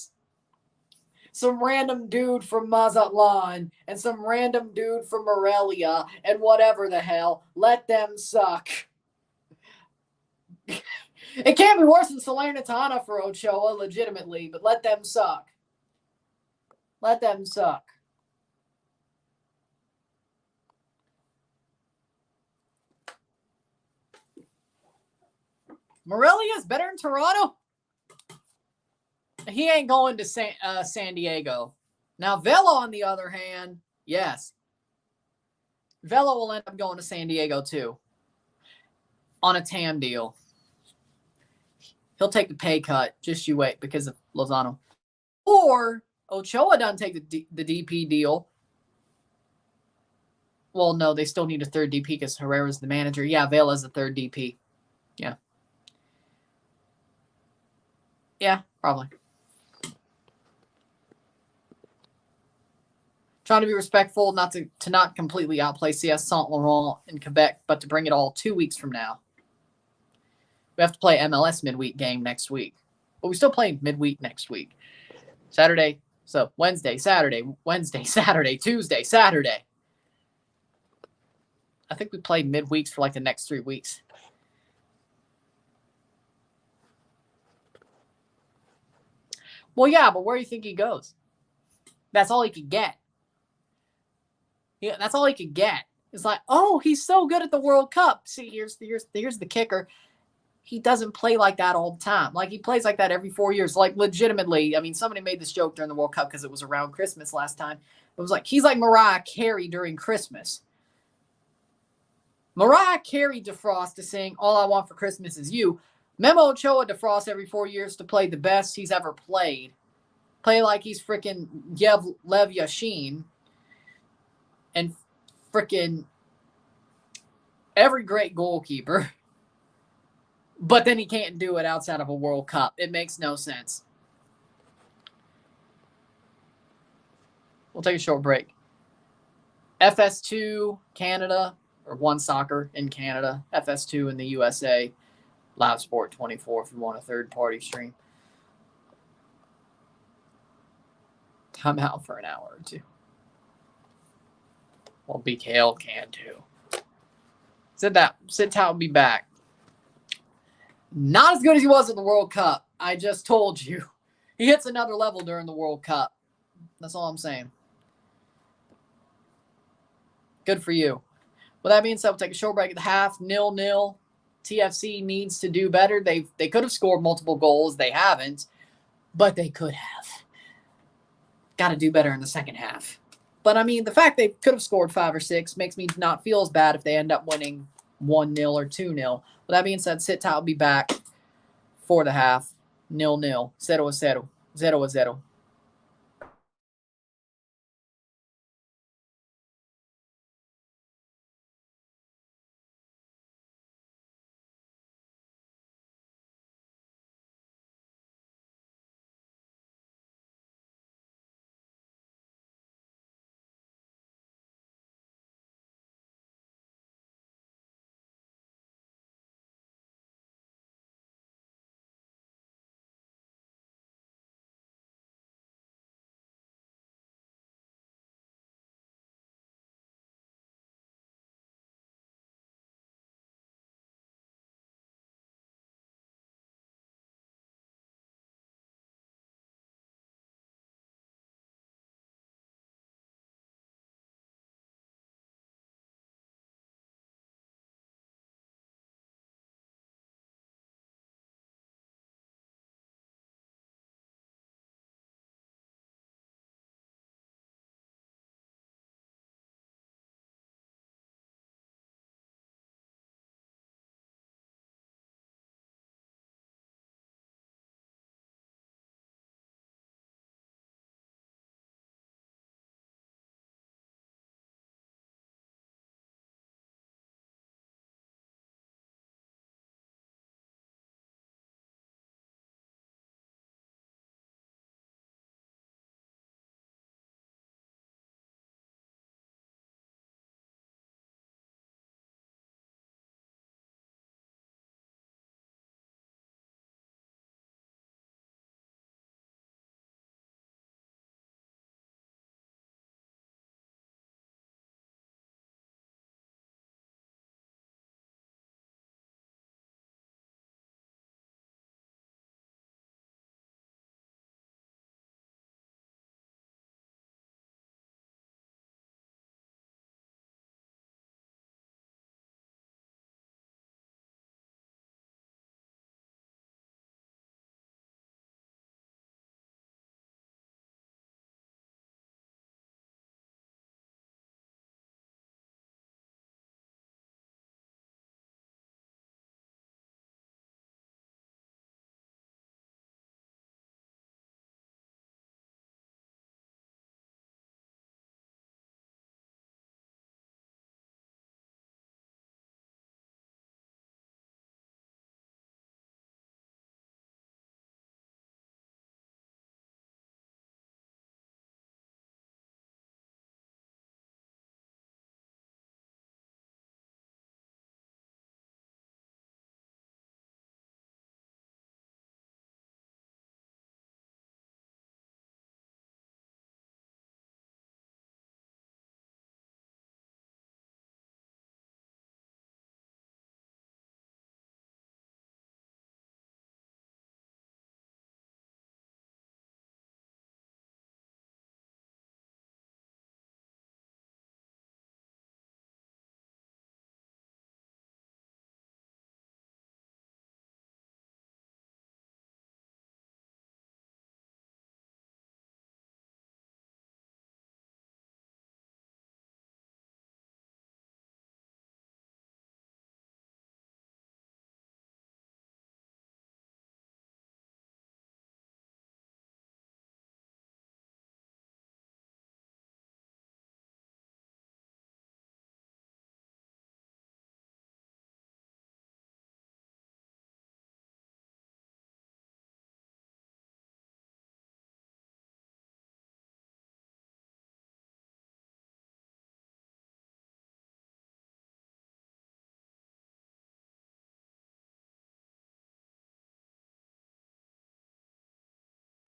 [SPEAKER 1] some random dude from Mazatlan and some random dude from Morelia and whatever the hell. Let them suck. It can't be worse than Salernitana for Ochoa, legitimately, but let them suck. Let them suck. Morelia's better in Toronto? He ain't going to San Diego. Now, Velo, on the other hand, yes. Velo will end up going to San Diego, too. On a TAM deal. He'll take the pay cut. Just you wait because of Lozano. Or Ochoa doesn't take the DP deal. Well, no, they still need a third DP because Herrera's the manager. Yeah, Vela's the third DP. Yeah. Yeah, probably. Trying to be respectful, not to not completely outplay CS Saint-Laurent in Quebec, but to bring it all 2 weeks from now. We have to play MLS midweek game next week. But we still play midweek next week. Saturday. So Wednesday, Saturday, Tuesday, Saturday. I think we played midweeks for like the next 3 weeks. Well, yeah, but where do you think he goes? That's all he could get. Yeah, that's all he could get. It's like, oh, he's so good at the World Cup. See, here's the kicker. He doesn't play like that all the time. Like, he plays like that every 4 years. Like, legitimately, I mean, somebody made this joke during the World Cup because it was around Christmas last time. It was like, he's like Mariah Carey during Christmas. Mariah Carey defrost to sing All I Want for Christmas Is You. Memo Ochoa defrost every 4 years to play the best he's ever played. Play like he's freaking Lev Yashin. And freaking every great goalkeeper. But then he can't do it outside of a World Cup. It makes no sense. We'll take a short break. FS2 Canada, or One Soccer in Canada. FS2 in the USA. Live Sport 24 if you want a third-party stream. Time out for an hour or two. Well, BKL can too. Sid Tao will be back. Not as good as he was at the World Cup. I just told you. He hits another level during the World Cup. That's all I'm saying. Good for you. With that being said, we'll take a short break at the half. 0-0. TFC needs to do better. They could have scored multiple goals. They haven't. But they could have. Got to do better in the second half. But, I mean, the fact they could have scored 5 or 6 makes me not feel as bad if they end up winning 1-0 or 2-0. With that being said, Sit Tight will be back for the half. 0-0. 0-0. 0-0.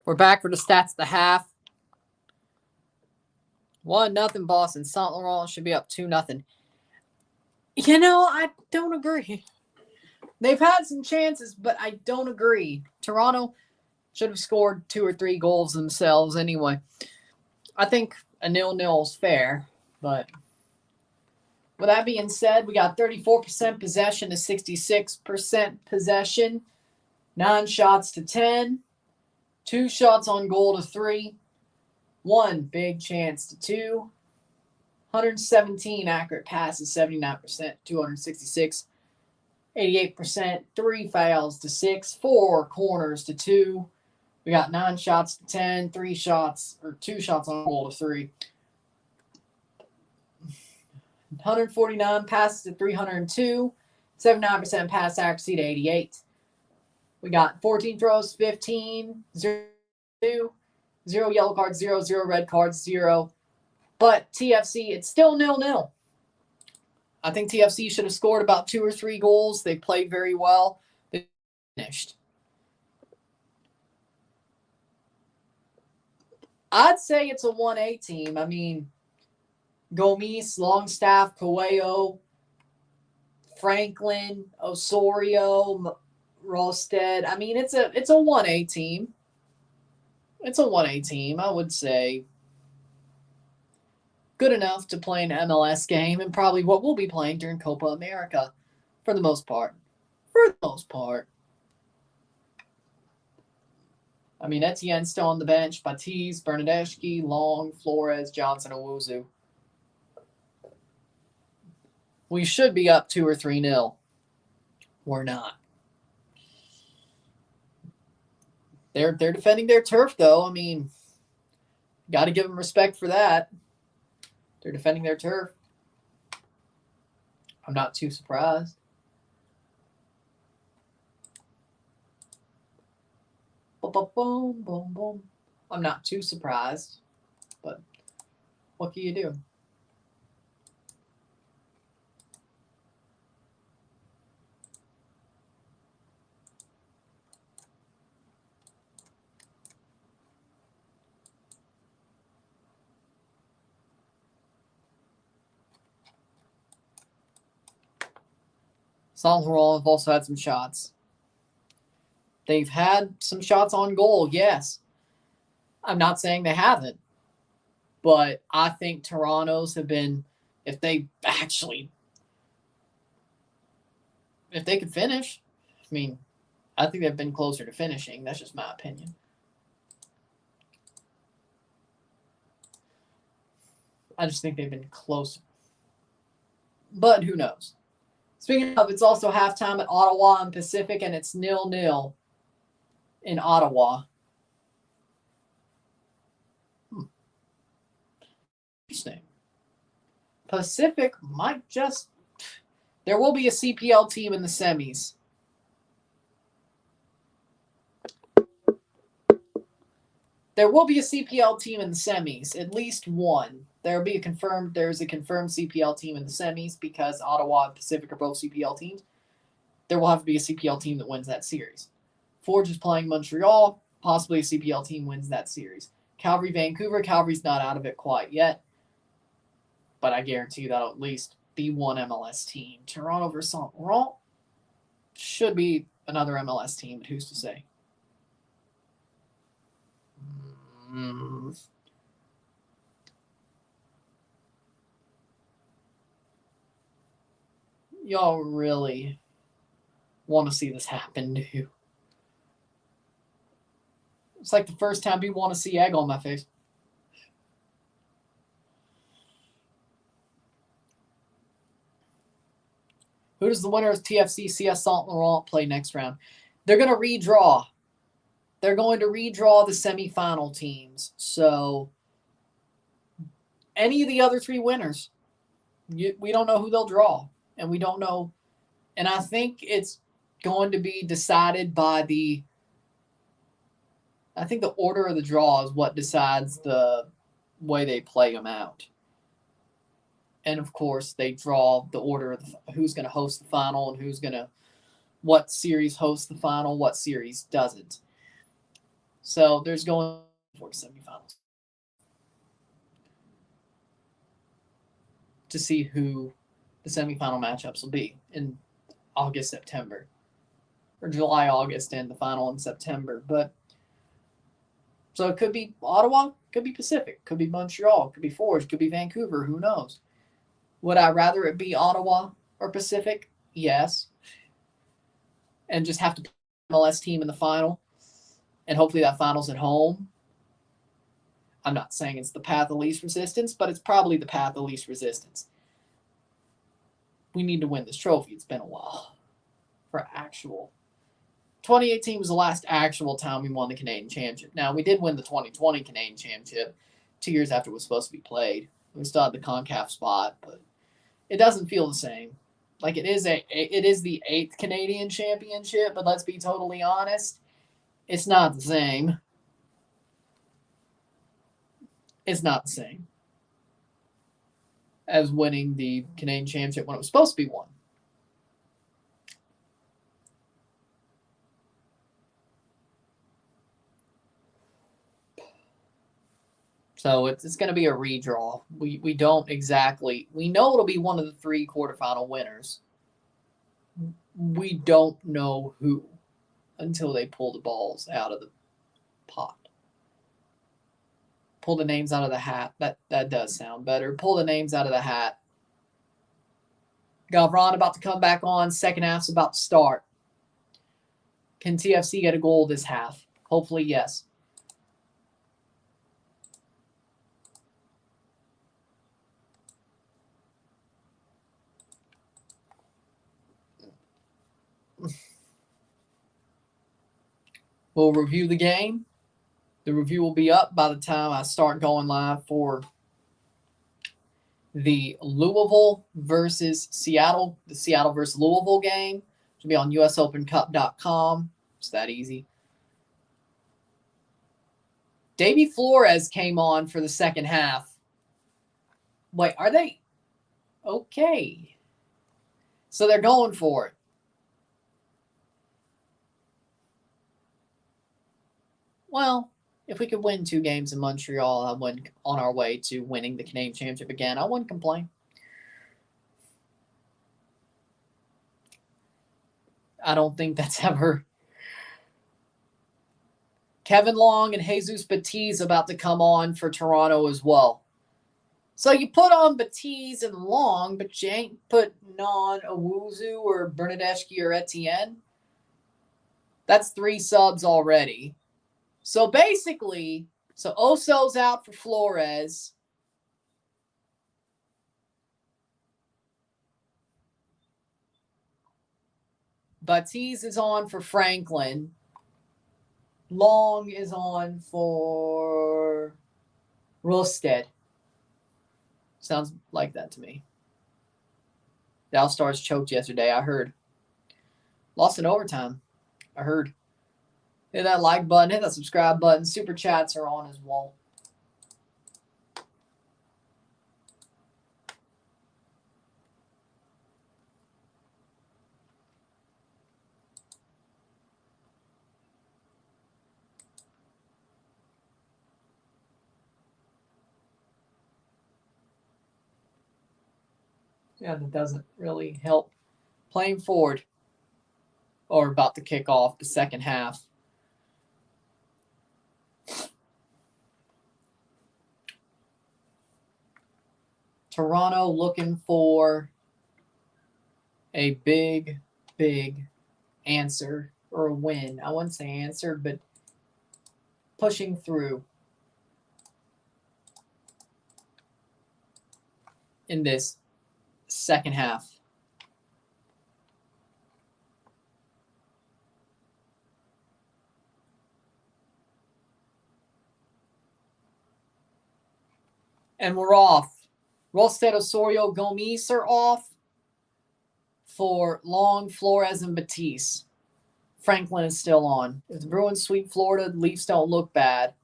[SPEAKER 1] We're back for the stats at the half. 1-0 Boston. Saint-Laurent should be up 2-0. You know, I don't agree. They've had some chances, but I don't agree. Toronto should have scored 2 or 3 goals themselves anyway. I think a 0-0 is fair, but with that being said, we got 34% possession to 66% possession, 9 shots to 10, 2 shots on goal to 3, 1 big chance to 2, 117 accurate passes, 79%, 266, 88%, 3 fouls to 6, 4 corners to 2. We got 9 shots to 10, 2 shots on goal to 3. 149 passes to 302, 79% pass accuracy to 88. We got 14 throws, 15, 0, 0 yellow cards, 0 red cards, 0. But TFC, it's still 0-0. I think TFC should have scored about 2 or 3 goals. They played very well. They finished. I'd say it's a 1A team. I mean, Gomes, Longstaff, Coelho, Franklin, Osorio, Rosted. I mean, it's a 1A team. It's a 1A team, I would say. Good enough to play an MLS game and probably what we'll be playing during Copa America for the most part. I mean, Etienne's still on the bench. Baptiste, Bernadeschi, Long, Flores, Johnson, Owuzu. We should be up 2 or 3-0. We're not. They're defending their turf, though. I mean, got to give them respect for that. They're defending their turf. I'm not too surprised. Boom, boom, boom. I'm not too surprised, but what can you do? Saint-Laurent have also had some shots. They've had some shots on goal, yes. I'm not saying they haven't. But I think Toronto's have been, if they could finish, I mean, I think they've been closer to finishing. That's just my opinion. I just think they've been closer. But who knows? Speaking of, it's also halftime at Ottawa and Pacific, and it's 0-0 in Ottawa. Interesting. Pacific might just... There will be a CPL team in the semis. There will be a CPL team in the semis, at least one. There's a confirmed CPL team in the semis because Ottawa and Pacific are both CPL teams. There will have to be a CPL team that wins that series. Forge is playing Montreal. Possibly a CPL team wins that series. Calgary, Vancouver. Calgary's not out of it quite yet. But I guarantee you that'll at least be one MLS team. Toronto versus Saint-Laurent should be another MLS team, but who's to say? Y'all really want to see this happen, do you? It's like the first time you want to see egg on my face. Who does the winner of TFC CS Saint-Laurent play next round? They're going to redraw. They're going to redraw the semifinal teams. So any of the other 3 winners, we don't know who they'll draw. And we don't know. And I think it's going to be decided by I think the order of the draw is what decides the way they play them out. And, of course, they draw the order of who's going to host the final and what series hosts the final, what series doesn't. So there's going for semifinals to see who the semifinal matchups will be in August, September, or July, August, and the final in September. But so it could be Ottawa, could be Pacific, could be Montreal, could be Forge, could be Vancouver. Who knows? Would I rather it be Ottawa or Pacific? Yes. And just have to play an MLS team in the final, and hopefully that final's at home. I'm not saying it's the path of least resistance, but it's probably the path of least resistance. We need to win this trophy. It's been a while for actual. 2018 was the last actual time we won the Canadian Championship. Now, we did win the 2020 Canadian Championship 2 years after it was supposed to be played. We still had the CONCACAF spot, but it doesn't feel the same. Like it is the 8th Canadian Championship, but let's be totally honest, it's not the same. It's not the same as winning the Canadian Championship when it was supposed to be won. So it's going to be a redraw. We don't exactly. We know it'll be one of the 3 quarterfinal winners. We don't know who until they pull the balls out of the pot. Pull the names out of the hat. That does sound better. Pull the names out of the hat. Gavron about to come back on. Second half's about to start. Can TFC get a goal this half? Hopefully, yes. We'll review the game. The review will be up by the time I start going live for the Louisville versus Seattle, the Seattle versus Louisville game. It will be on usopencup.com. It's that easy. Davy Flores came on for the second half. Wait, are they? Okay. So they're going for it. Well, if we could win 2 games in Montreal, I wouldn't, on our way to winning the Canadian Championship again, I wouldn't complain. I don't think that's ever. Kevin Long and Jesus Batiz about to come on for Toronto as well. So you put on Batiz and Long, but you ain't putting on Owuzu or Bernadeschi or Etienne. That's 3 subs already. So basically, Oso's out for Flores. Batiz is on for Franklin. Long is on for Rosted. Sounds like that to me. The All-Stars choked yesterday, I heard. Lost in overtime, I heard. Hit that like button, hit that subscribe button. Super chats are on as well. Yeah, that doesn't really help playing forward or about to kick off the second half. Toronto looking for a big answer or a win. I wouldn't say answer, but pushing through in this second half. And we're off. Rosted, Osorio, Gomes are off for Long, Flores, and Batiste. Franklin is still on. If the Bruins sweep Florida, the Leafs don't look bad.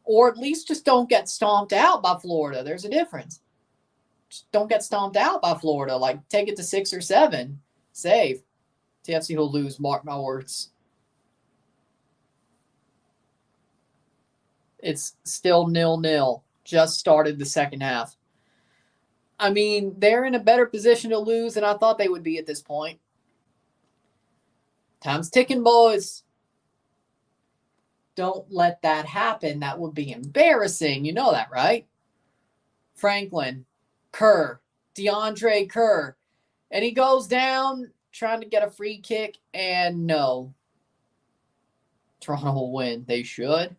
[SPEAKER 1] Or at least just don't get stomped out by Florida. There's a difference. Just don't get stomped out by Florida. Like, take it to 6 or 7. Save. TFC will lose, mark my words. It's still 0-0. Just started the second half. I mean, they're in a better position to lose than I thought they would be at this point. Time's ticking, boys. Don't let that happen. That would be embarrassing. You know that, right? Franklin, Kerr, DeAndre Kerr. And he goes down trying to get a free kick, and no. Toronto will win. They should.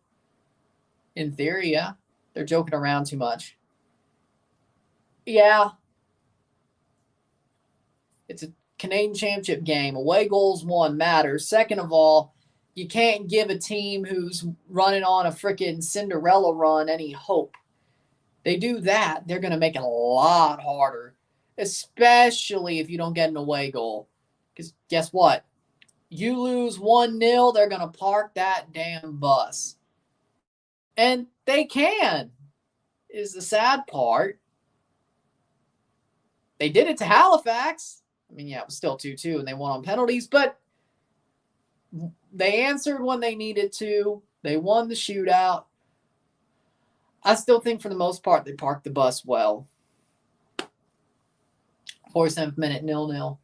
[SPEAKER 1] In theory, yeah. They're joking around too much. Yeah. It's a Canadian Championship game. Away goals won matters. Second of all, you can't give a team who's running on a freaking Cinderella run any hope. They do that, they're going to make it a lot harder, especially if you don't get an away goal. Because guess what? You lose 1-0, they're going to park that damn bus. And they can, is the sad part. They did it to Halifax. I mean, yeah, it was still 2-2 and they won on penalties, but they answered when they needed to. They won the shootout. I still think for the most part they parked the bus well. 47th minute, 0-0.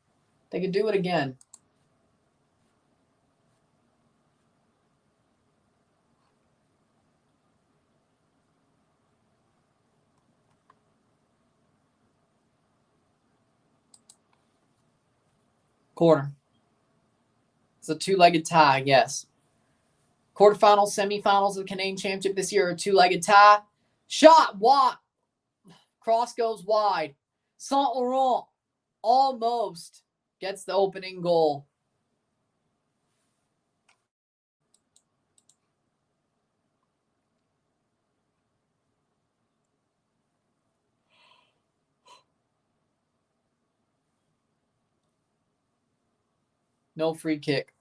[SPEAKER 1] They could do it again. Quarter. It's a two-legged tie, yes. Quarterfinals, semifinals of the Canadian Championship this year are a two-legged tie. Shot, wide. Cross goes wide. Saint-Laurent almost gets the opening goal. No free kick.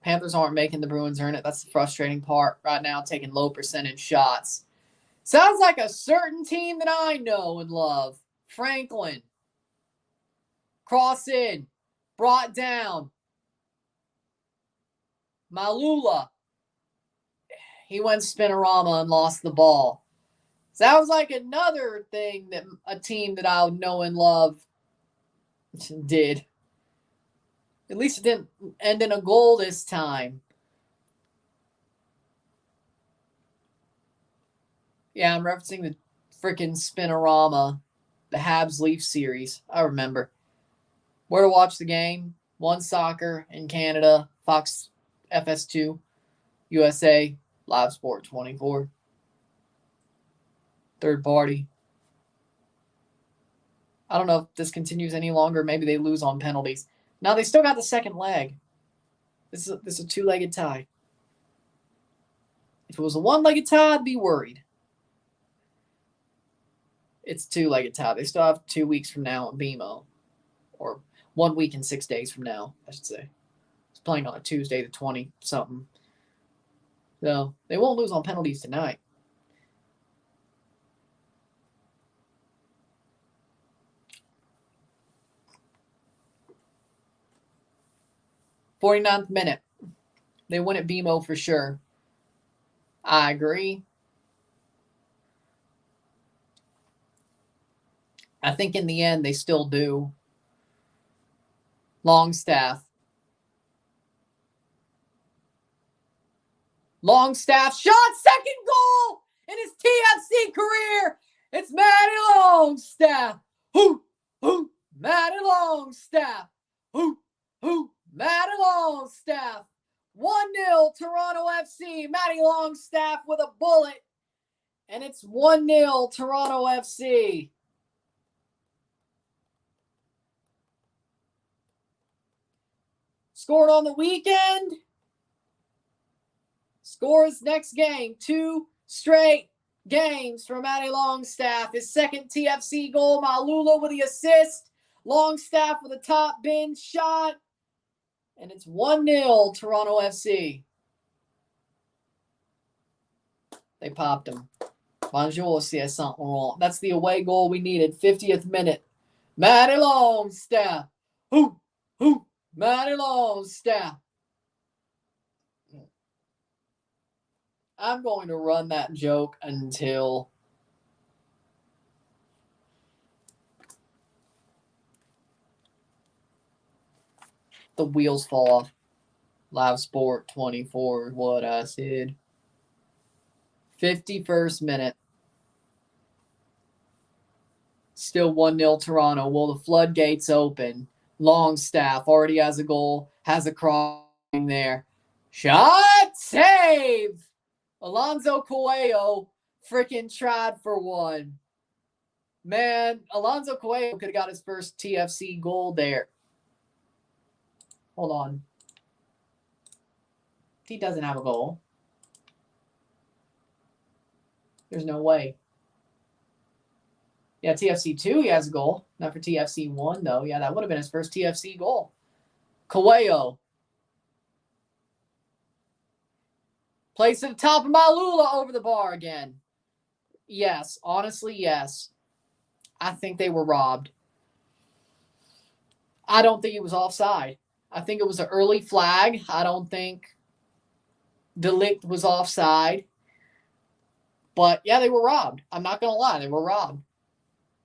[SPEAKER 1] Panthers aren't making the Bruins earn it. That's the frustrating part right now, taking low percentage shots. Sounds like a certain team that I know and love. Franklin. Cross in. Brought down. Malula. He went spinorama and lost the ball. Sounds like another thing that a team that I know and love did. At least it didn't end in a goal this time. Yeah, I'm referencing the freaking spinorama, the Habs Leaf series. I remember. Where to watch the game? One Soccer in Canada, Fox FS2, USA, Live Sport 24. Third party. I don't know if this continues any longer. Maybe they lose on penalties. Now they still got the second leg. This is a two-legged tie. If it was a one-legged tie, I'd be worried. It's a two-legged tie. They still have 2 weeks from now at BMO. Or 1 week and 6 days from now, I should say. It's playing on a Tuesday, the 20-something. So they won't lose on penalties tonight. "49th minute. They win at BMO for sure." I agree. I think in the end they still do. Longstaff. Longstaff shot, second goal in his TFC career. It's Matty Longstaff. Who, Matty Longstaff. Who, Matty Longstaff. 1-0 Toronto FC. Matty Longstaff with a bullet. And it's 1-0 Toronto FC. Scored on the weekend. Scores next game. 2 straight games for Matty Longstaff. His second TFC goal. Malula with the assist. Longstaff with a top bin shot. And it's 1-0 Toronto FC. They popped him. Bonjour, CS Saint-Laurent. That's the away goal we needed. 50th minute. Matty Longstaff. Who, Matty Longstaff. I'm going to run that joke until the wheels fall off. Live Sport 24, what I said. 51st minute. Still 1-0 Toronto. Will the floodgates open? Longstaff already has a goal, has a cross there. Shot! Save! Alonso Coelho freaking tried for one. Man, Alonso Coelho could have got his first TFC goal there. Hold on. He doesn't have a goal. There's no way. Yeah, TFC 2, he has a goal. Not for TFC 1, though. Yeah, that would have been his first TFC goal. Coelho. Plays to the top of Malula over the bar again. Yes, honestly, yes. I think they were robbed. I don't think it was offside. I think it was an early flag. I don't think Delict was offside. But, yeah, they were robbed. I'm not going to lie. They were robbed.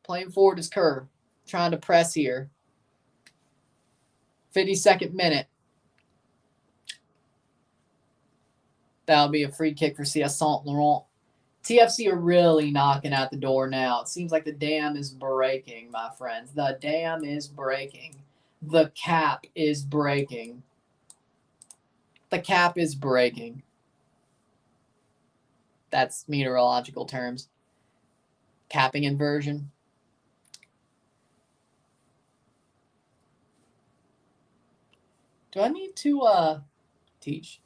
[SPEAKER 1] Playing forward is Kerr. Trying to press here. 52nd minute. That'll be a free kick for CS Saint-Laurent. TFC are really knocking at the door now. It seems like the dam is breaking, my friends. The dam is breaking. The cap is breaking. The cap is breaking. That's meteorological terms. Capping inversion. Do I need to teach?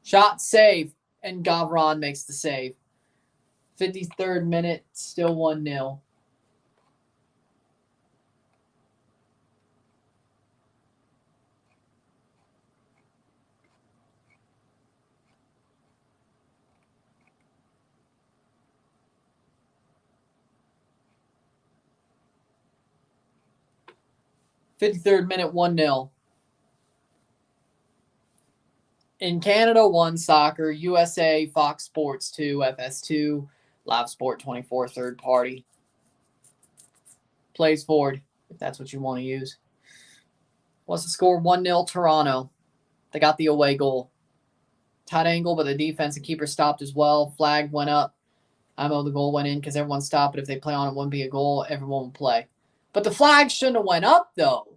[SPEAKER 1] Shot save, and Gavron makes the save. 53rd minute, still 1-0. Fifty-third minute, 1-0. In Canada, 1 soccer, USA, Fox Sports 2, FS2, Live Sport 24, third party. Plays forward, if that's what you want to use. What's the score? 1-0 Toronto. They got the away goal. Tight angle, but the defense and keeper stopped as well. Flag went up. I know the goal went in because everyone stopped, but if they play on it, wouldn't be a goal. Everyone would play. But the flag shouldn't have went up, though.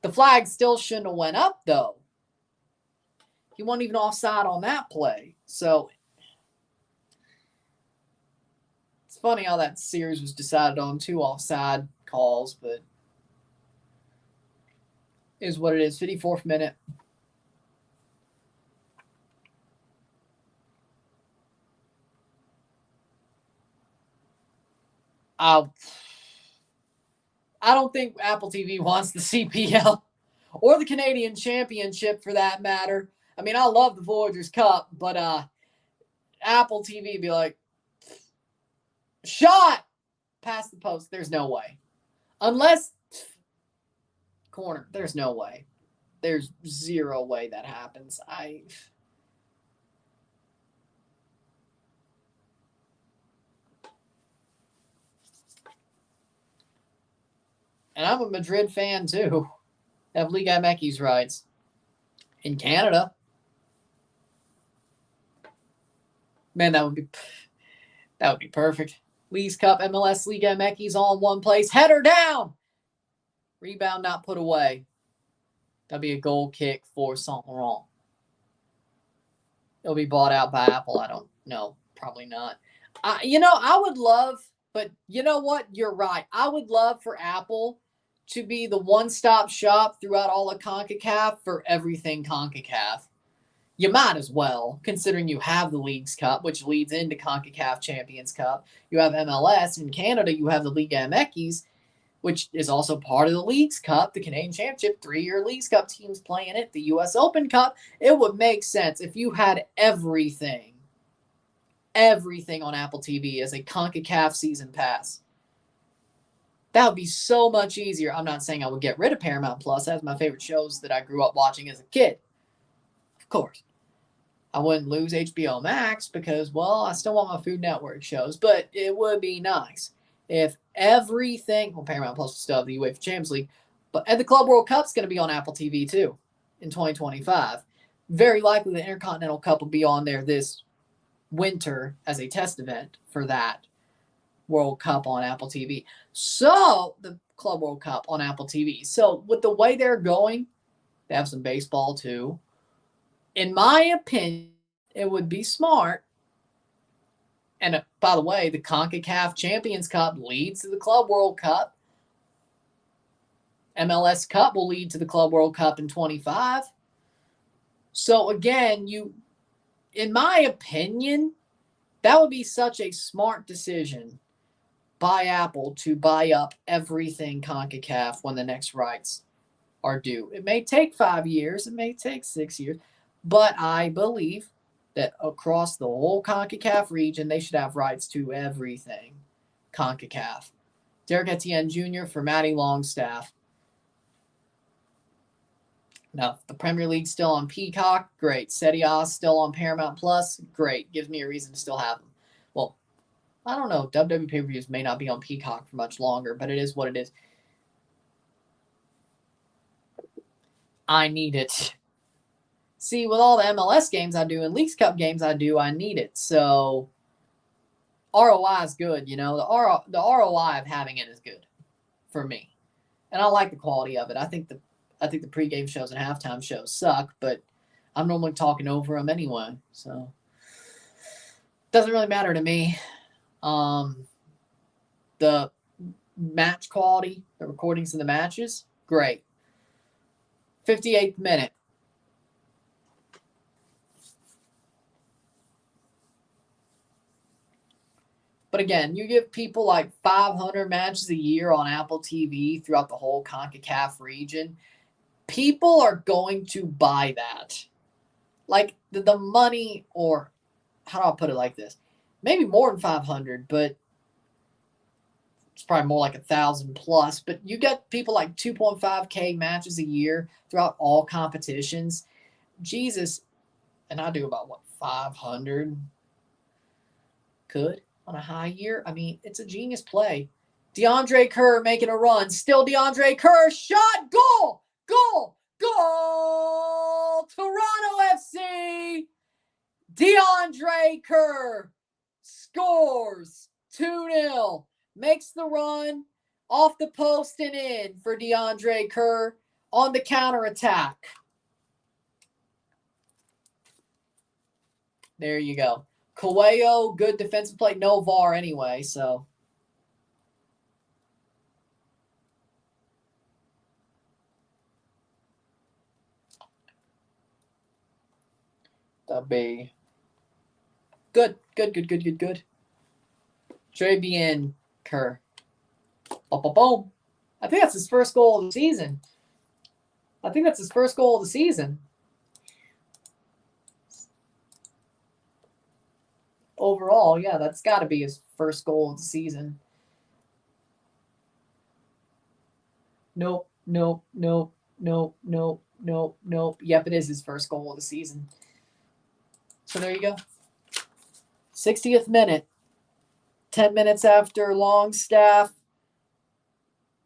[SPEAKER 1] The flag still shouldn't have went up, though. He wasn't even offside on that play. So, it's funny how that series was decided on 2 offside calls, but is what it is. 54th minute. I don't think Apple TV wants the CPL or the Canadian Championship for that matter. I mean, I love the Voyagers Cup, but Apple TV be like, shot past the post. There's no way. Unless corner. There's no way. There's 0 way that happens. And I'm a Madrid fan too. Have Liga MX rights. In Canada. Man, that would be perfect. Leagues Cup, MLS Liga MX all in one place. Header down. Rebound not put away. That'll be a goal kick for Saint-Laurent. It'll be bought out by Apple. I don't know. Probably not. I would love, but you know what? You're right. I would love for Apple to be the one-stop shop throughout all of CONCACAF for everything CONCACAF. You might as well, considering you have the Leagues Cup, which leads into CONCACAF Champions Cup. You have MLS. In Canada, you have the Liga MX. which is also part of the Leagues Cup, the Canadian Championship, 3-year Leagues Cup teams playing it, the U.S. Open Cup. It would make sense if you had everything on Apple TV as a CONCACAF season pass. That would be so much easier. I'm not saying I would get rid of Paramount Plus. That's my favorite shows that I grew up watching as a kid. Of course. I wouldn't lose HBO Max because, well, I still want my Food Network shows. But it would be nice if everything, well, Paramount Plus will still have the UEFA Champions League, and the Club World Cup's going to be on Apple TV too in 2025. Very likely the Intercontinental Cup will be on there this winter as a test event for that World Cup on Apple TV. So the Club World Cup on Apple TV. So with the way they're going, they have some baseball too. In my opinion, it would be smart. And by the way, the CONCACAF Champions Cup leads to the Club World Cup. MLS Cup will lead to the Club World Cup in 25. So again, in my opinion, that would be such a smart decision by Apple to buy up everything CONCACAF when the next rights are due. It may take 5 years. It may take 6 years. But I believe that across the whole CONCACAF region, they should have rights to everything CONCACAF. Derek Etienne Jr. for Matty Longstaff. Now, if the Premier League's still on Peacock, great. Serie A still on Paramount Plus, great. Gives me a reason to still have them. Well, I don't know. WWE pay-per-views may not be on Peacock for much longer, but it is what it is. I need it. See, with all the MLS games I do and Leagues Cup games I do, I need it. So ROI is good, you know. The ROI of having it is good for me. And I like the quality of it. I think the pregame shows and halftime shows suck, but I'm normally talking over them anyway. So doesn't really matter to me. The match quality, the recordings of the matches, great. 58th minute. But again, you give people like 500 matches a year on Apple TV throughout the whole CONCACAF region. People are going to buy that. Like the money, or how do I put it like this? Maybe more than 500, but it's probably more like 1,000 plus. But you get people like 2.5K matches a year throughout all competitions. Jesus, and I do about, 500? Could on a high year. I mean, it's a genius play. DeAndre Kerr making a run. Still DeAndre Kerr. Shot. Goal. Goal. Goal. Toronto FC. DeAndre Kerr scores 2-0. Makes the run off the post and in for DeAndre Kerr on the counterattack. There you go. Coelho, good defensive play. No VAR anyway, so. That'll be good. Trebian Kerr. Boom. I think that's his first goal of the season. Overall, yeah, that's got to be his first goal of the season. Nope. Yep, it is his first goal of the season. So there you go. 60th minute. 10 minutes after Longstaff,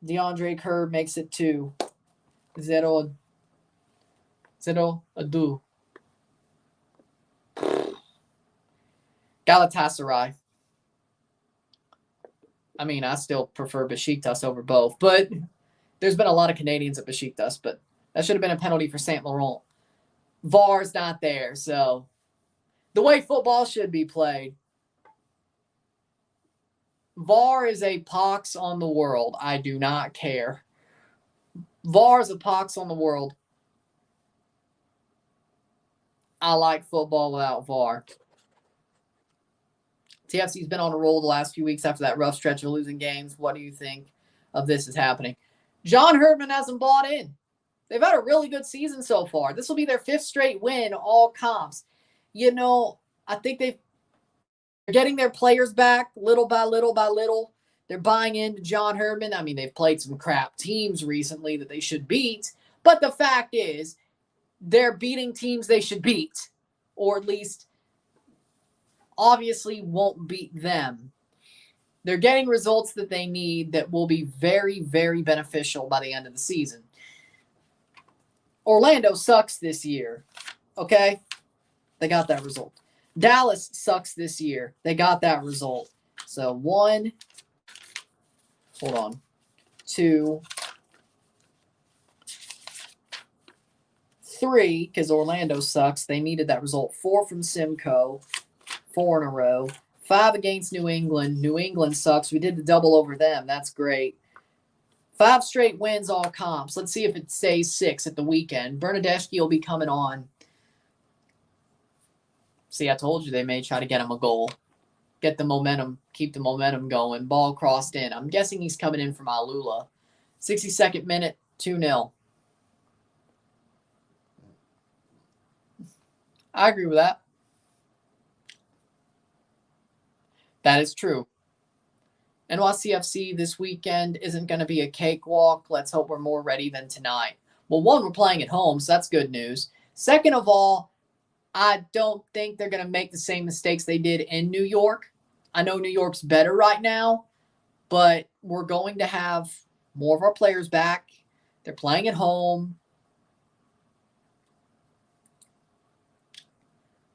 [SPEAKER 1] DeAndre Kerr makes it 2-0. Galatasaray. I mean, I still prefer Besiktas over both, but there's been a lot of Canadians at Besiktas, but that should have been a penalty for Saint-Laurent. VAR's not there, so the way football should be played. VAR is a pox on the world. I do not care. VAR is a pox on the world. I like football without VAR. TFC's been on a roll the last few weeks after that rough stretch of losing games. What do you think of this is happening. John Herdman hasn't bought in. They've had a really good season so far. This will be their 5th straight win, all comps. You know, I think they're getting their players back little by little by little. They're buying into John Herdman. I mean, they've played some crap teams recently that they should beat. But the fact is, they're beating teams they should beat. Or at least, obviously, won't beat them. They're getting results that they need that will be very, very beneficial by the end of the season. Orlando sucks this year. Okay? They got that result. Dallas sucks this year. They got that result. So 1, hold on, 2, 3, because Orlando sucks. They needed that result. 4 from Simcoe, 4 in a row. 5 against New England. New England sucks. We did the double over them. That's great. 5 straight wins, all comps. Let's see if it stays 6 at the weekend. Bernadeschi will be coming on. See, I told you they may try to get him a goal. Get the momentum, keep the momentum going. Ball crossed in. I'm guessing he's coming in from Alula. 62nd minute, 2-0. I agree with that. That is true. NYCFC this weekend isn't going to be a cakewalk. Let's hope we're more ready than tonight. Well, 1, we're playing at home, so that's good news. Second of all, I don't think they're going to make the same mistakes they did in New York. I know New York's better right now, but we're going to have more of our players back. They're playing at home.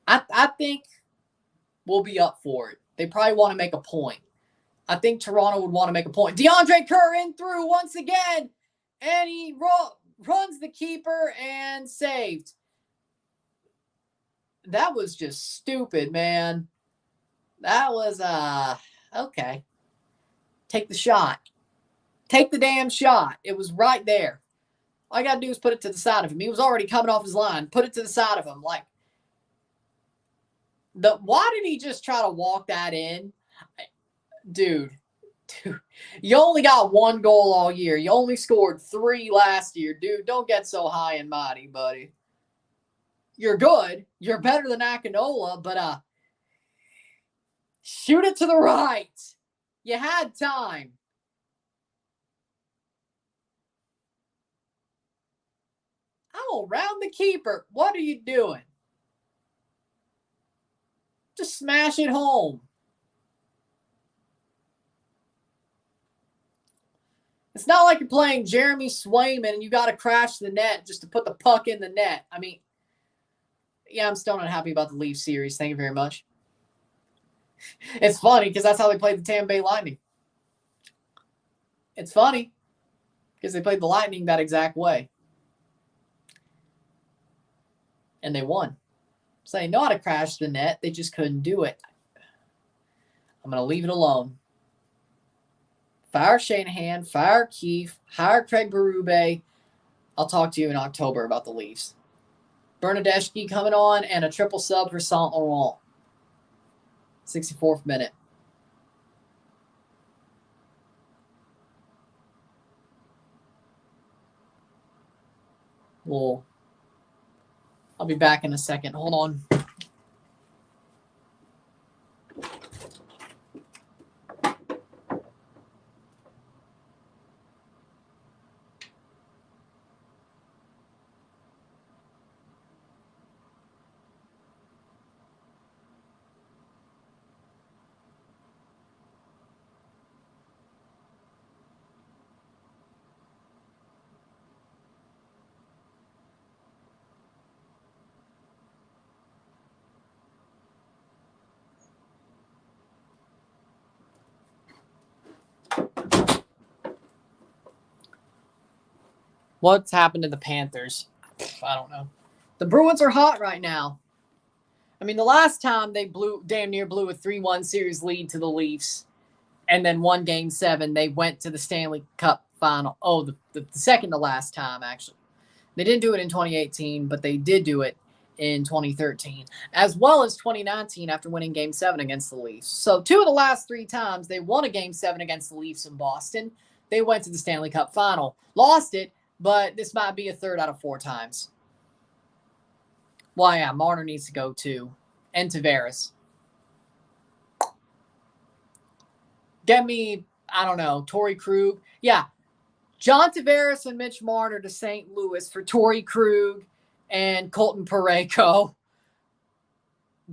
[SPEAKER 1] I think we'll be up for it. They probably want to make a point. I think Toronto would want to make a point. DeAndre Kerr in through once again, and he runs the keeper and saved. That was just stupid, man. That was, okay. Take the shot. Take the damn shot. It was right there. All I got to do is put it to the side of him. He was already coming off his line. Put it to the side of him. Like, why did he just try to walk that in? Dude, you only got 1 goal all year. You only scored 3 last year. Dude, don't get so high and mighty, buddy. You're good. You're better than Akinola, but shoot it to the right. You had time. Oh, round the keeper. What are you doing? Just smash it home. It's not like you're playing Jeremy Swayman and you got to crash the net just to put the puck in the net. I mean, yeah, I'm still not happy about the Leafs series. Thank you very much. It's funny because that's how they played the Tampa Bay Lightning. It's funny because they played the Lightning that exact way. And they won. So they know how to crash the net. They just couldn't do it. I'm going to leave it alone. Fire Shanahan, fire Keefe, hire Craig Berube. I'll talk to you in October about the Leafs. Bernadeschi coming on and a triple sub for Saint-Laurent. 64th minute. Well, I'll be back in a second. Hold on. What's happened to the Panthers? I don't know. The Bruins are hot right now. I mean, the last time they damn near blew a 3-1 series lead to the Leafs and then won Game 7, they went to the Stanley Cup final. Oh, the second to last time, actually. They didn't do it in 2018, but they did do it in 2013, as well as 2019 after winning Game 7 against the Leafs. So 2 of the last 3 times they won a Game 7 against the Leafs in Boston. they went to the Stanley Cup final. Lost it, but this might be a 3rd out of 4 times. Well, yeah, Marner needs to go too. And Tavares. Get me, I don't know, Torrey Krug. Yeah, John Tavares and Mitch Marner to St. Louis for Torrey Krug and Colton Parayko.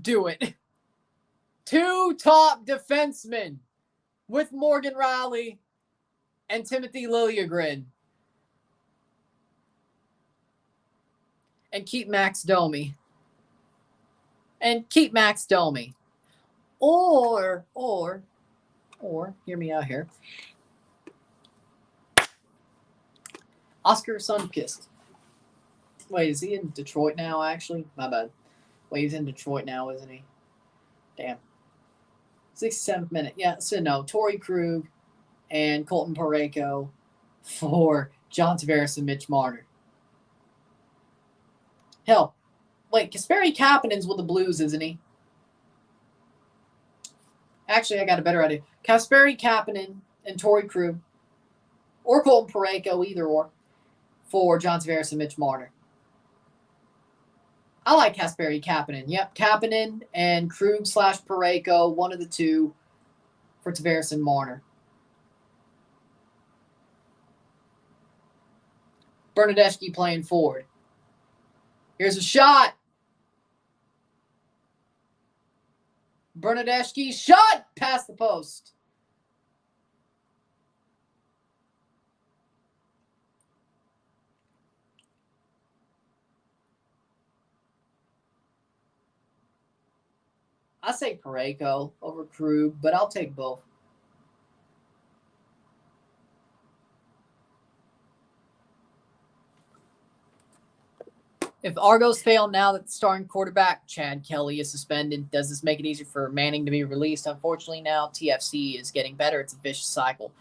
[SPEAKER 1] Do it. 2 top defensemen with Morgan Rielly and Timothy Liljegren. And keep Max Domi. Or, hear me out here. Oscar Sundqvist. Wait, is he in Detroit now, actually? My bad. Wait, he's in Detroit now, isn't he? Damn. 67th minute. Yeah, so no. Torrey Krug and Colton Parayko for John Tavares and Mitch Marner. Hell, wait, Kasperi Kapanen's with the Blues, isn't he? Actually, I got a better idea. Kasperi Kapanen and Torrey Krug, or Colton Parayko, either or, for John Tavares and Mitch Marner. I like Kasperi Kapanen. Yep, Kapanen and Krug/Parayko, one of the two, for Tavares and Marner. Bernadeschi playing forward. Here's a shot. Bernadeschi shot past the post. I say Parayko over Krug, but I'll take both. If Argos fail now that the starting quarterback, Chad Kelly, is suspended, does this make it easier for Manning to be released? Unfortunately, now TFC is getting better. It's a vicious cycle.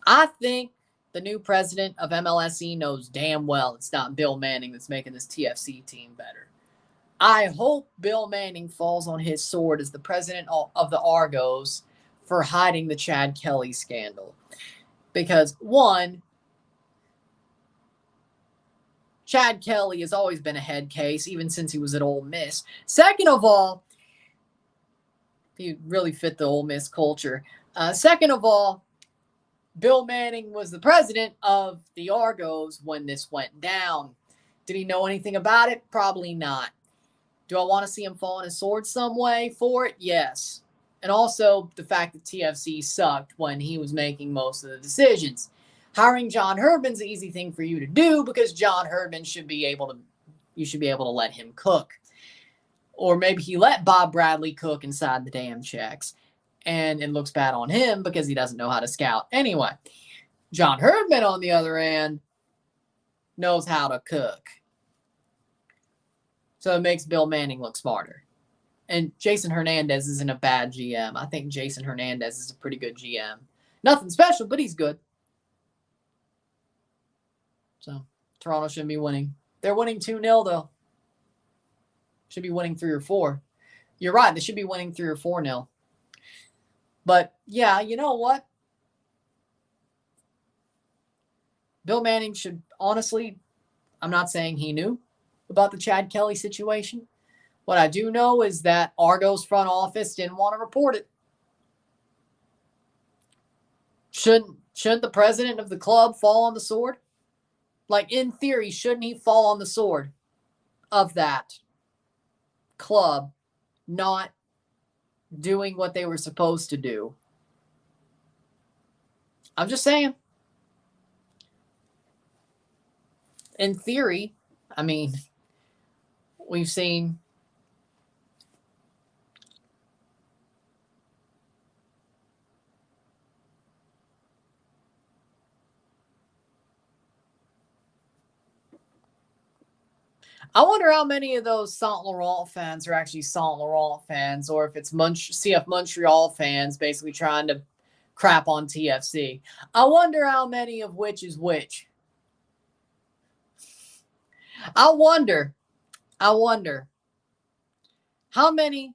[SPEAKER 1] I think the new president of MLSE knows damn well it's not Bill Manning that's making this TFC team better. I hope Bill Manning falls on his sword as the president of the Argos for hiding the Chad Kelly scandal. Because, one, Chad Kelly has always been a head case, even since he was at Ole Miss. Second of all, he really fit the Ole Miss culture. Second of all, Bill Manning was the president of the Argos when this went down. Did he know anything about it? Probably not. Do I want to see him fall on his sword some way for it? Yes. And also the fact that TFC sucked when he was making most of the decisions. Hiring John Herdman's an easy thing for you to do because John Herdman should be able to let him cook. Or maybe he let Bob Bradley cook inside the damn checks. And it looks bad on him because he doesn't know how to scout. Anyway, John Herdman, on the other hand, knows how to cook. So it makes Bill Manning look smarter. And Jason Hernandez isn't a bad GM. I think Jason Hernandez is a pretty good GM. Nothing special, but he's good. So Toronto shouldn't be winning. They're winning 2-0, though. Should be winning 3 or 4. You're right. They should be winning 3 or 4-0. But, yeah, you know what? Bill Manning should, honestly, I'm not saying he knew about the Chad Kelly situation. What I do know is that Argos front office didn't want to report it. Shouldn't the president of the club fall on the sword? Like, in theory, shouldn't he fall on the sword of that club not doing what they were supposed to do? I'm just saying. In theory, I mean, we've seen I wonder how many of those Saint-Laurent fans are actually Saint-Laurent fans, or if it's CF Montreal fans basically trying to crap on TFC. I wonder how many of which is which. I wonder how many.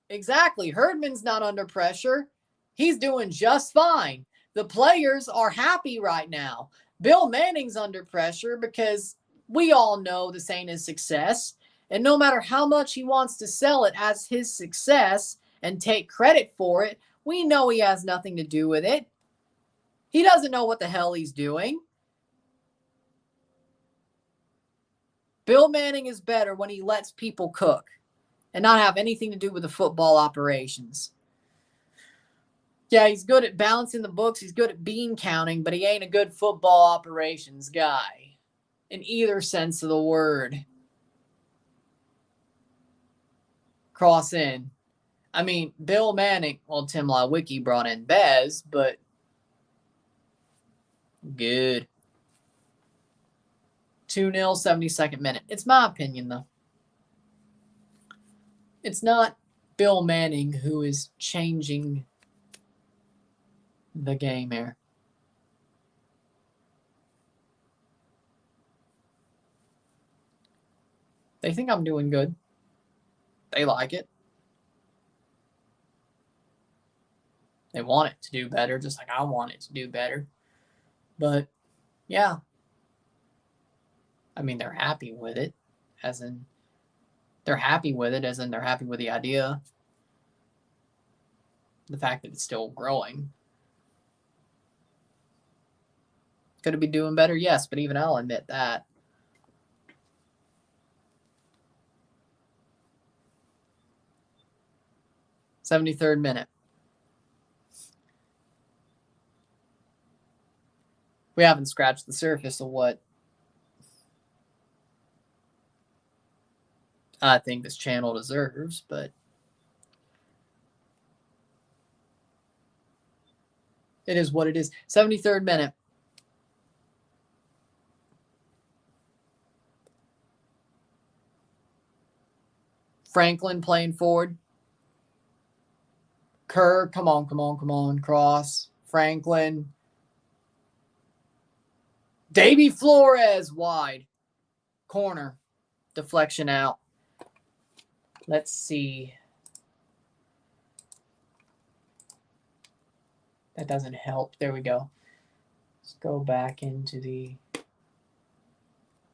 [SPEAKER 1] Exactly. Herdman's not under pressure. He's doing just fine. The players are happy right now. Bill Manning's under pressure because we all know this ain't his success. And no matter how much he wants to sell it as his success and take credit for it, we know he has nothing to do with it. He doesn't know what the hell he's doing. Bill Manning is better when he lets people cook and not have anything to do with the football operations. Yeah, he's good at balancing the books. He's good at bean counting, but he ain't a good football operations guy in either sense of the word. Cross in. I mean, Bill Manning, well, Tim Lawicki brought in Bez, but good. 2-0, 72nd minute. It's my opinion, though. It's not Bill Manning who is changing the game here. They think I'm doing good. They like it. They want it to do better, just like I want it to do better. But, yeah. I mean, they're happy with it, as in they're happy with the idea. The fact that it's still growing. Could it be doing better? Yes, but even I'll admit that. '73rd minute. We haven't scratched the surface of what I think this channel deserves, but it is what it is. 73rd minute. Franklin playing forward. Kerr, come on. Cross. Franklin. Davy Flores wide. Corner. Deflection out. Let's see. That doesn't help. There we go. Let's go back into the...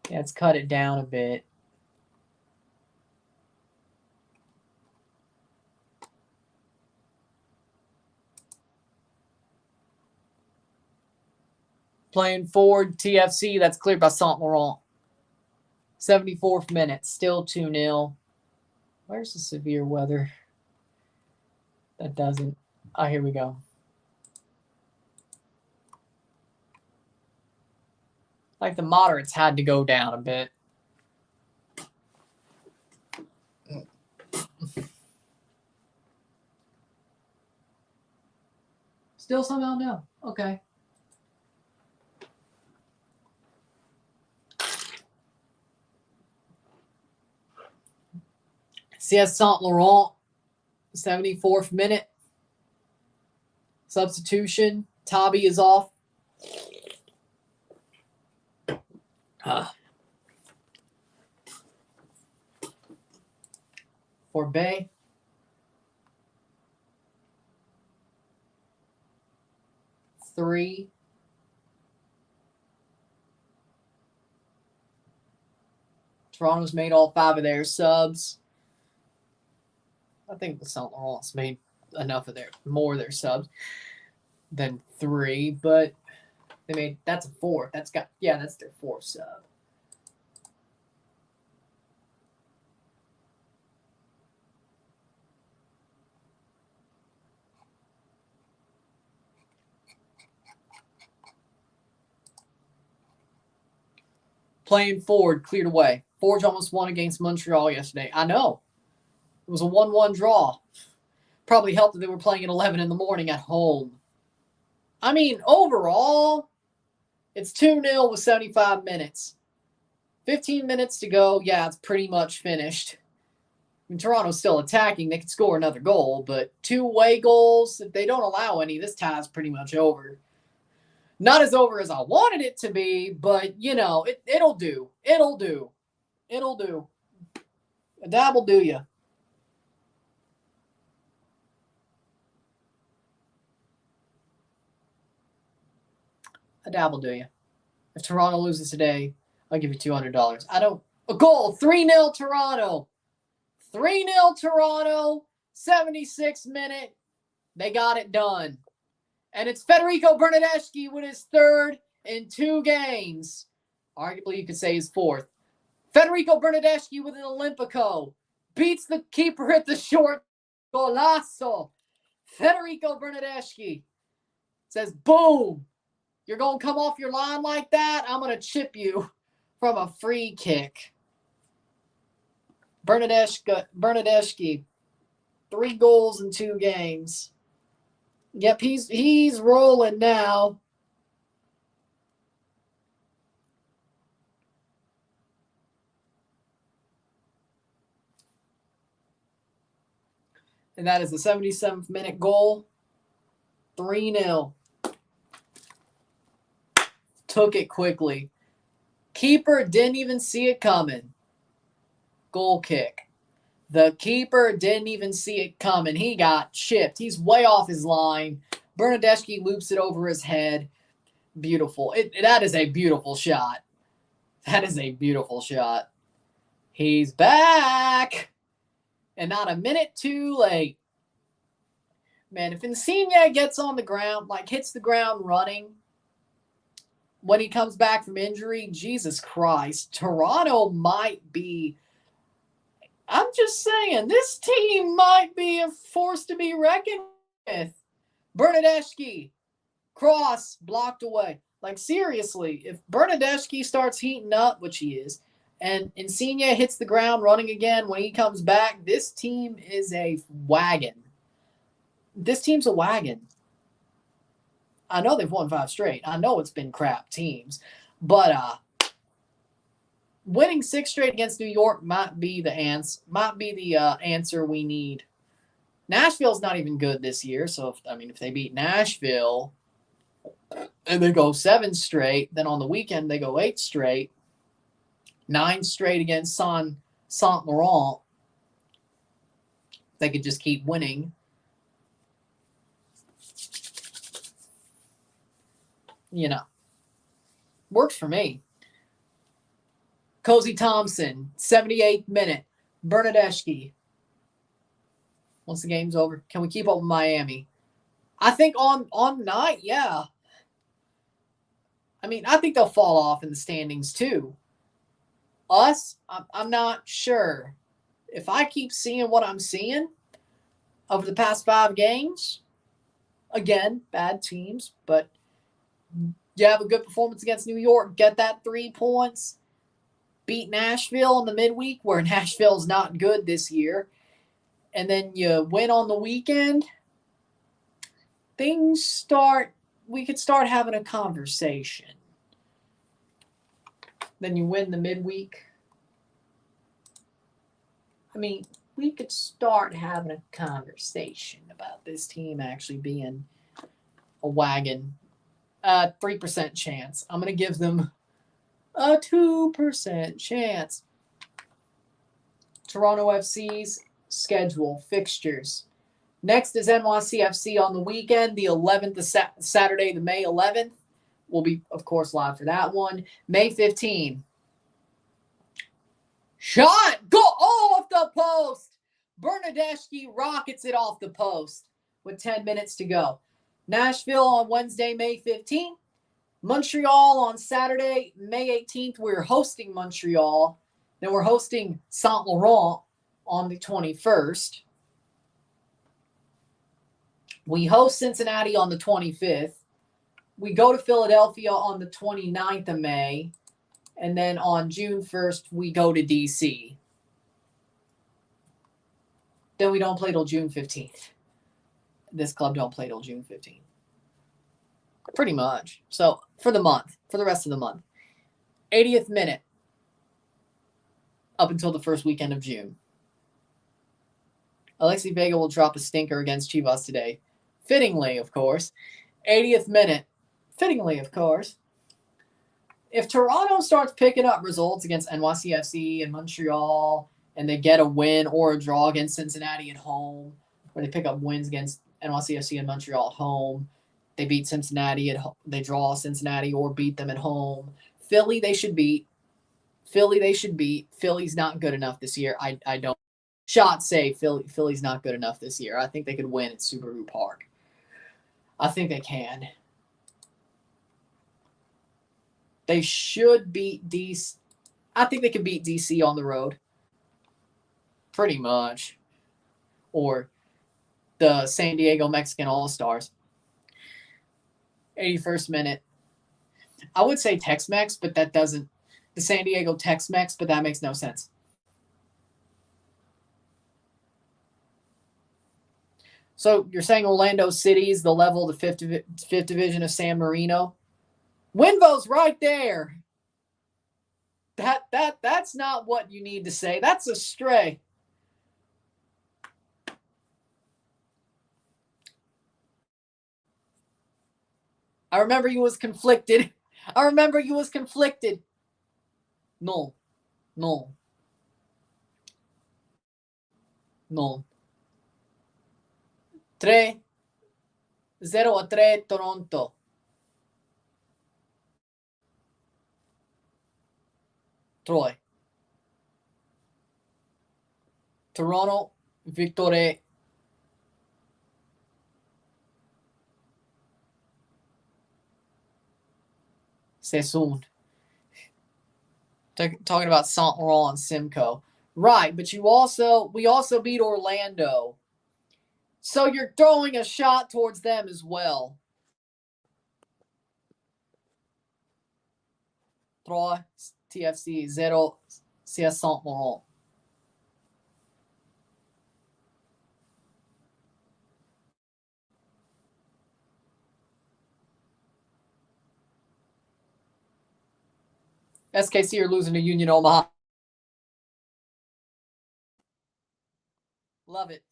[SPEAKER 1] Yeah, let's cut it down a bit. Playing forward, TFC. That's cleared by Saint-Laurent. 74th minute. Still 2-0. Where's the severe weather? That doesn't... Oh, here we go. Like the moderates had to go down a bit. Still somehow no. Okay. CS Saint-Laurent, 74th minute. Substitution. Tabby is off. For Bay. Three. Toronto's made all 5 of their subs. I think the Saint-Laurent's made enough of more of their subs than 3, but they made, that's a 4th. That's their 4th sub. Playing forward, cleared away. Forge almost won against Montreal yesterday. I know. It was a 1-1 draw. Probably helped that they were playing at 11 in the morning at home. I mean, overall, it's 2-0 with 75 minutes. 15 minutes to go. Yeah, it's pretty much finished. I mean, Toronto's still attacking. They could score another goal, but 2 away goals, if they don't allow any, this tie's pretty much over. Not as over as I wanted it to be, but, you know, it'll do. It'll do. It'll do. A dab will do ya. A dabble, do you? If Toronto loses today, I'll give you $200. I don't. A goal, 3-0 Toronto. 3-0 Toronto, 76th minute. They got it done. And it's Federico Bernardeschi with his third in 2 games. Arguably, you could say his fourth. Federico Bernardeschi with an Olympico. Beats the keeper at the short. Golazo. Federico Bernardeschi says, boom. You're going to come off your line like that? I'm going to chip you from a free kick. Bernardeschi, 3 goals in 2 games. Yep, he's rolling now. And that is the 77th minute goal. 3-0. Took it quickly. Keeper didn't even see it coming. Goal kick. The keeper didn't even see it coming. He got chipped. He's way off his line. Bernardeschi loops it over his head. Beautiful. That is a beautiful shot. That is a beautiful shot. He's back. And not a minute too late. Man, if Insigne gets on the ground, like hits the ground running, when he comes back from injury, Jesus Christ, Toronto might be, I'm just saying, this team might be a force to be reckoned with. Bernardeschi, cross, blocked away. Like, seriously, if Bernardeschi starts heating up, which he is, and Insigne hits the ground running again when he comes back, this team is a wagon. This team's a wagon. I know they've won 5 straight. I know it's been crap teams. But winning 6 straight against New York might be the answer we need. Nashville's not even good this year. So, if they beat Nashville and they go 7 straight, then on the weekend they go 8 straight, 9 straight against Saint-Laurent, they could just keep winning. Works for me. Cozy Thompson, 78th minute. Bernardeschi. Once the game's over, can we keep up with Miami? I think on night, yeah. I think they'll fall off in the standings too. Us, I'm not sure. If I keep seeing what I'm seeing over the past 5 games, again, bad teams, but you have a good performance against New York, get that 3 points, beat Nashville in the midweek, where Nashville's not good this year, and then you win on the weekend, we could start having a conversation. Then you win the midweek. We could start having a conversation about this team actually being a wagon. 3% chance. I'm going to give them a 2% chance. Toronto FC's schedule, fixtures. Next is NYCFC on the weekend, the 11th, Saturday, the May 11th. We'll be, of course, live for that one. May 15th. Shot! Go off the post! Bernardeschi rockets it off the post with 10 minutes to go. Nashville on Wednesday, May 15th. Montreal on Saturday, May 18th. We're hosting Montreal. Then we're hosting Saint-Laurent on the 21st. We host Cincinnati on the 25th. We go to Philadelphia on the 29th of May. And then on June 1st, we go to D.C. Then we don't play till June 15th. This club don't play till June 15th. Pretty much. So, for the rest of the month. 80th minute. Up until the first weekend of June. Alexi Vega will drop a stinker against Chivas today. Fittingly, of course. 80th minute. Fittingly, of course. If Toronto starts picking up results against NYCFC and Montreal, and they get a win or a draw against Cincinnati at home, or they pick up wins against NYCFC and Montreal at home, They beat Cincinnati they draw Cincinnati or beat them at home. Philly, they should beat. Philly's not good enough this year. I don't. Shots say Philly's not good enough this year. I think they could win at Subaru Park. I think they can. They should beat DC. I think they could beat DC on the road. Pretty much. Or the San Diego Mexican All-Stars. 81st minute. I would say Tex-Mex, but that doesn't. The San Diego Tex-Mex, but that makes no sense. So you're saying Orlando City is the level of the fifth division of San Marino? Winvo's right there. That's not what you need to say. That's a stray. I remember you was conflicted. No. No. 3-0 Toronto. Troy. Toronto, Victory. C'est soon. Talking about Saint-Laurent and Simcoe. Right, but we also beat Orlando. So you're throwing a shot towards them as well. Troy, TFC, 0, CS Saint-Laurent. SKC are losing to Union Omaha. Love it.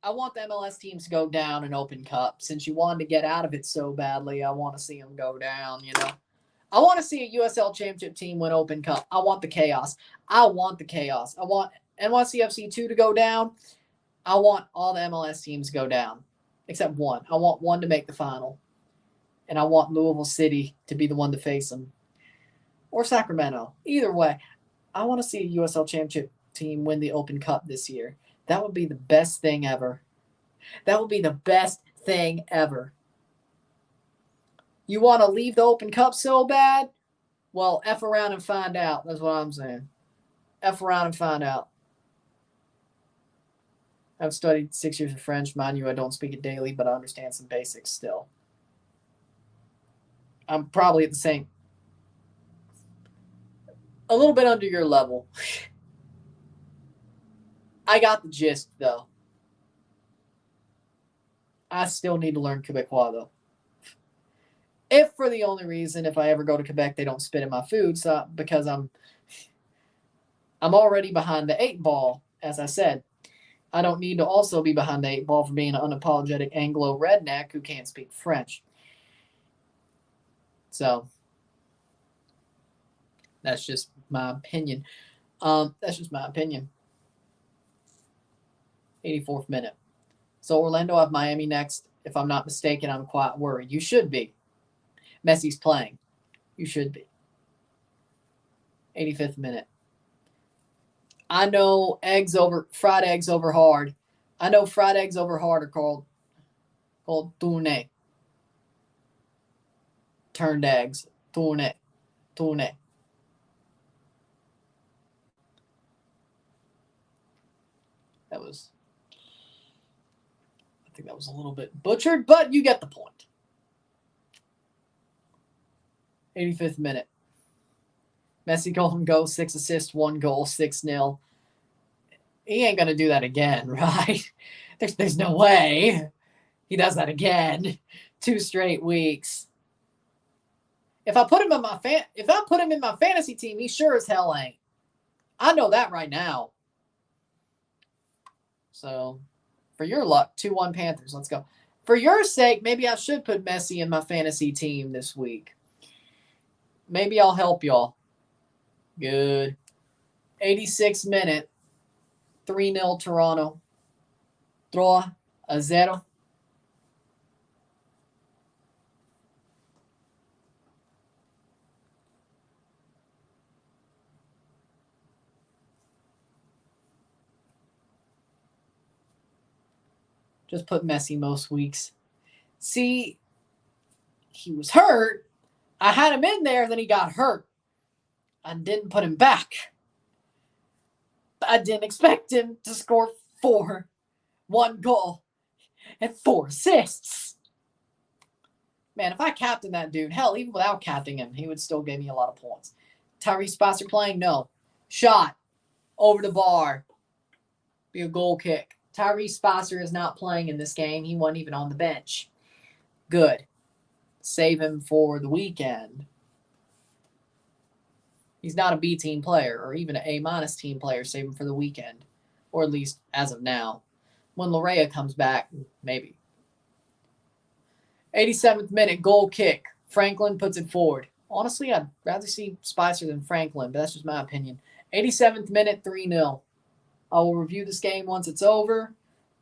[SPEAKER 1] I want the MLS teams to go down in Open Cup. Since you wanted to get out of it so badly, I want to see them go down, I want to see a USL Championship team win Open Cup. I want the chaos. I want NYCFC 2 to go down. I want all the MLS teams to go down, except one. I want one to make the final. And I want Louisville City to be the one to face them. Or Sacramento. Either way, I want to see a USL Championship team win the Open Cup this year. That would be the best thing ever. You want to leave the Open Cup so bad? Well, F around and find out. That's what I'm saying. F around and find out. I've studied 6 years of French. Mind you, I don't speak it daily, but I understand some basics still. I'm probably at the same... a little bit under your level. I got the gist, though. I still need to learn Quebecois, though. If for the only reason, if I ever go to Quebec, they don't spit in my food, so because I'm already behind the 8 ball, as I said. I don't need to also be behind the 8 ball for being an unapologetic Anglo redneck who can't speak French. So that's just my opinion. 84th minute. So Orlando have Miami next. If I'm not mistaken, I'm quite worried. You should be. Messi's playing. You should be. 85th minute. I know fried eggs over hard. I know fried eggs over hard are called tourne. Turned eggs. Tourne. I think that was a little bit butchered, but you get the point. 85th minute. Messi golden goal, 6 assists, 1 goal, 6-0. He ain't gonna do that again, right? There's no way he does that again. 2 straight weeks. If I put him in my fantasy team, he sure as hell ain't. I know that right now. So, for your luck, 2-1 Panthers. Let's go. For your sake, maybe I should put Messi in my fantasy team this week. Maybe I'll help y'all. Good. 86th minute. 3-0 Toronto. 3-0. Just put Messi most weeks. See, he was hurt. I had him in there, then he got hurt. I didn't put him back. I didn't expect him to score 1 goal, and 4 assists. Man, if I captained that dude, hell, even without captaining him, he would still give me a lot of points. Tyrese Spicer playing? No. Shot. Over the bar. Be a goal kick. Tyrese Spicer is not playing in this game. He wasn't even on the bench. Good. Save him for the weekend. He's not a B team player or even an A- team player. Save him for the weekend. Or at least as of now. When Larea comes back, maybe. 87th minute, goal kick. Franklin puts it forward. Honestly, I'd rather see Spicer than Franklin, but that's just my opinion. 87th minute, 3-0. I will review this game once it's over,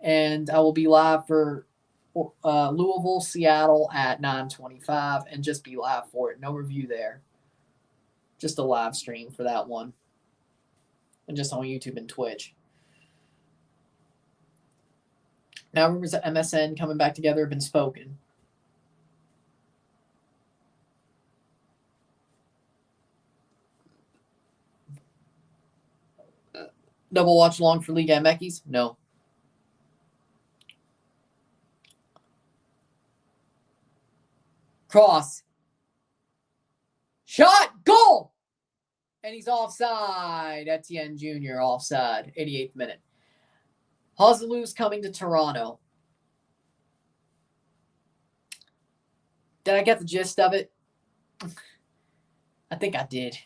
[SPEAKER 1] and I will be live for Louisville, Seattle at 9:25, and just be live for it. No review there. Just a live stream for that one. And just on YouTube and Twitch. Now rumors that MSN coming back together have been spoken. Double watch along for Liga MX? No. Cross. Shot. Goal! And he's offside. Etienne Jr. offside. 88th minute. Huzzaloo's coming to Toronto. Did I get the gist of it? I think I did.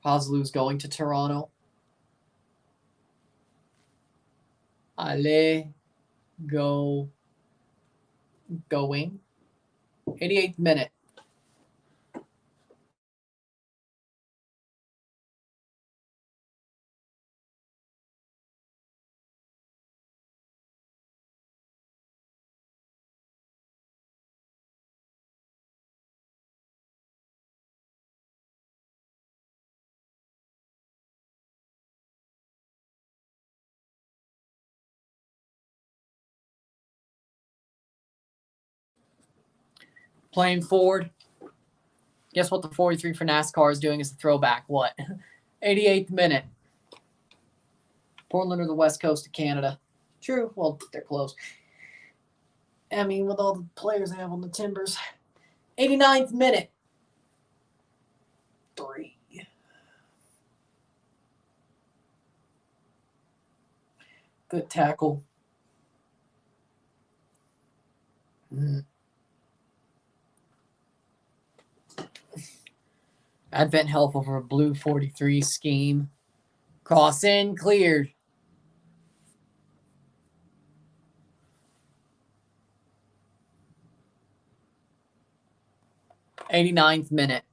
[SPEAKER 1] Huzzaloo's going to Toronto. Allez, go, going. 88th minute. Playing forward. Guess what the 43 for NASCAR is doing is the throwback. What? 88th minute. Portland or the west coast of Canada. True. Well, they're close. I mean, with all the players they have on the Timbers. 89th minute. 3. Good tackle. Advent help over a blue 43 scheme. Cross in, cleared. '89th minute.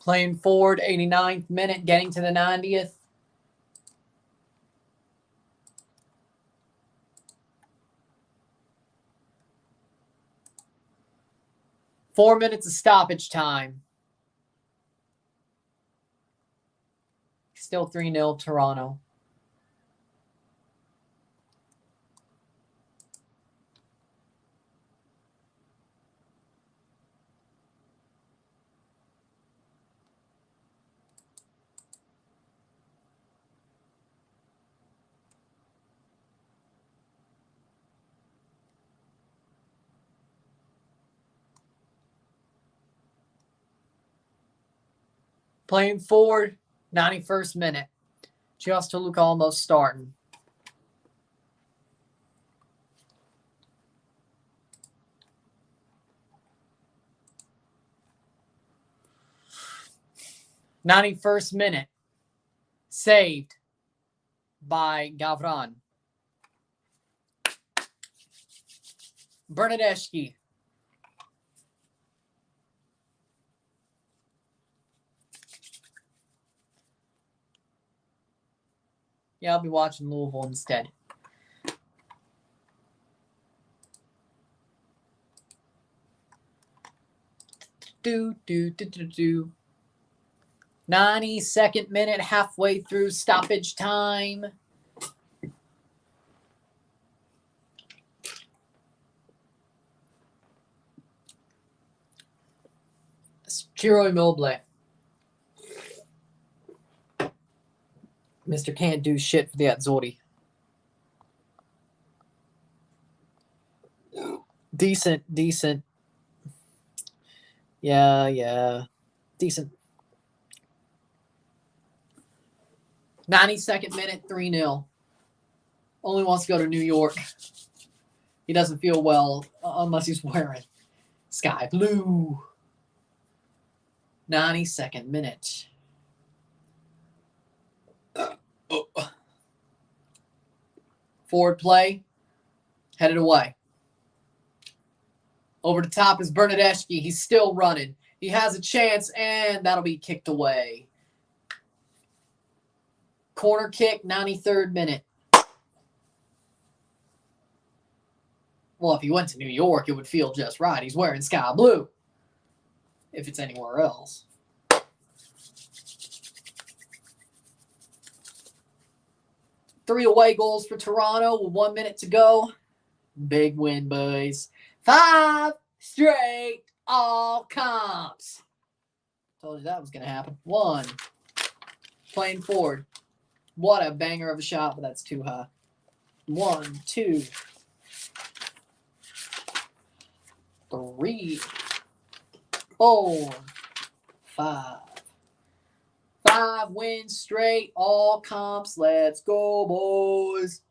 [SPEAKER 1] Playing forward, 89th minute, getting to the 90th. Four minutes of stoppage time. Still 3-0 Toronto. Playing forward, 91st minute. Just Toluca almost starting. 91st minute. Saved by Gavran. Bernadeschi. Yeah, I'll be watching Louisville instead. Do. 92nd minute, halfway through stoppage time. Girault Immobile. Mr. Can't do shit for the Azzurri. Decent. Yeah. Decent. 92nd minute, 3-0. Only wants to go to New York. He doesn't feel well unless he's wearing sky blue. 92nd minute. Forward play. Headed away. Over the top is Bernadeschi. He's still running. He has a chance, and that'll be kicked away. Corner kick, 93rd minute. Well, if he went to New York, it would feel just right. He's wearing sky blue. If it's anywhere else. Three away goals for Toronto with 1 minute to go. Big win, boys. 5 straight all comps. Told you that was going to happen. 1. Playing forward. What a banger of a shot, but that's too high. 1, 2, 3, 4, 5. 5 wins straight, all comps. Let's go, boys.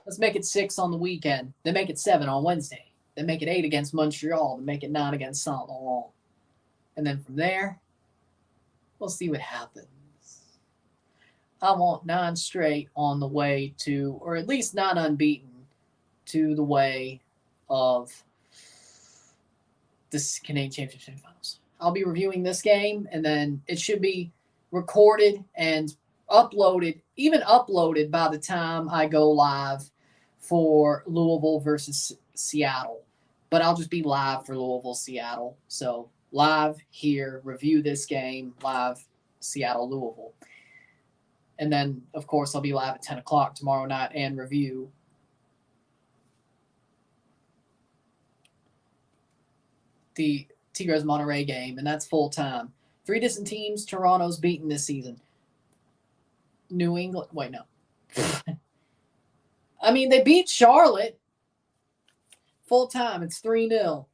[SPEAKER 1] Let's make it 6 on the weekend. Then make it 7 on Wednesday. Then make it 8 against Montreal. Then make it 9 against Saint-Laurent. And then from there, we'll see what happens. I want 9 straight on the way to, or at least 9 unbeaten to the way of this Canadian Championship Finals. I'll be reviewing this game, and then it should be recorded and uploaded, even uploaded by the time I go live for Louisville versus Seattle. But I'll just be live for Louisville, Seattle. So live here, review this game, live Seattle, Louisville. And then, of course, I'll be live at 10 o'clock tomorrow night and review the Tigres Monterrey game, and that's full time. 3 distant teams Toronto's beaten this season. New England. Wait, no. I mean, they beat Charlotte. Full time. It's 3-0.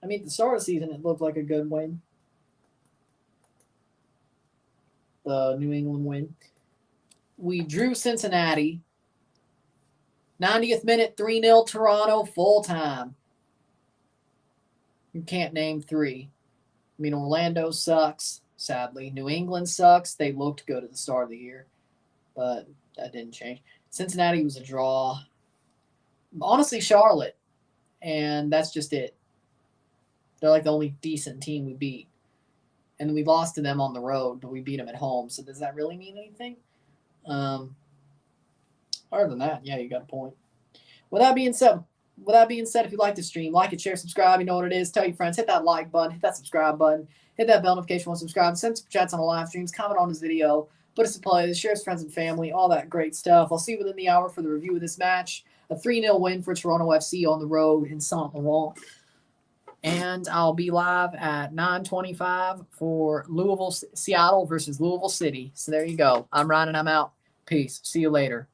[SPEAKER 1] I mean, at the start of the season, it looked like a good win. The New England win. We drew Cincinnati. 90th minute, 3-0 Toronto, full time. You can't name 3. I mean, Orlando sucks, sadly. New England sucks. They looked good at the start of the year, but that didn't change. Cincinnati was a draw. Honestly, Charlotte, and that's just it. They're like the only decent team we beat. And we lost to them on the road, but we beat them at home. So does that really mean anything? Other than that, yeah, you got a point. With that being said, if you like the stream, like it, share, subscribe. You know what it is. Tell your friends. Hit that like button. Hit that subscribe button. Hit that bell notification once subscribed. Send some chats on the live streams. Comment on this video. Put us to play. Share with friends and family. All that great stuff. I'll see you within the hour for the review of this match. A 3-0 win for Toronto FC on the road in Saint-Laurent. And I'll be live at 9:25 for Seattle versus Louisville City. So there you go. I'm Ryan and I'm out. Peace. See you later.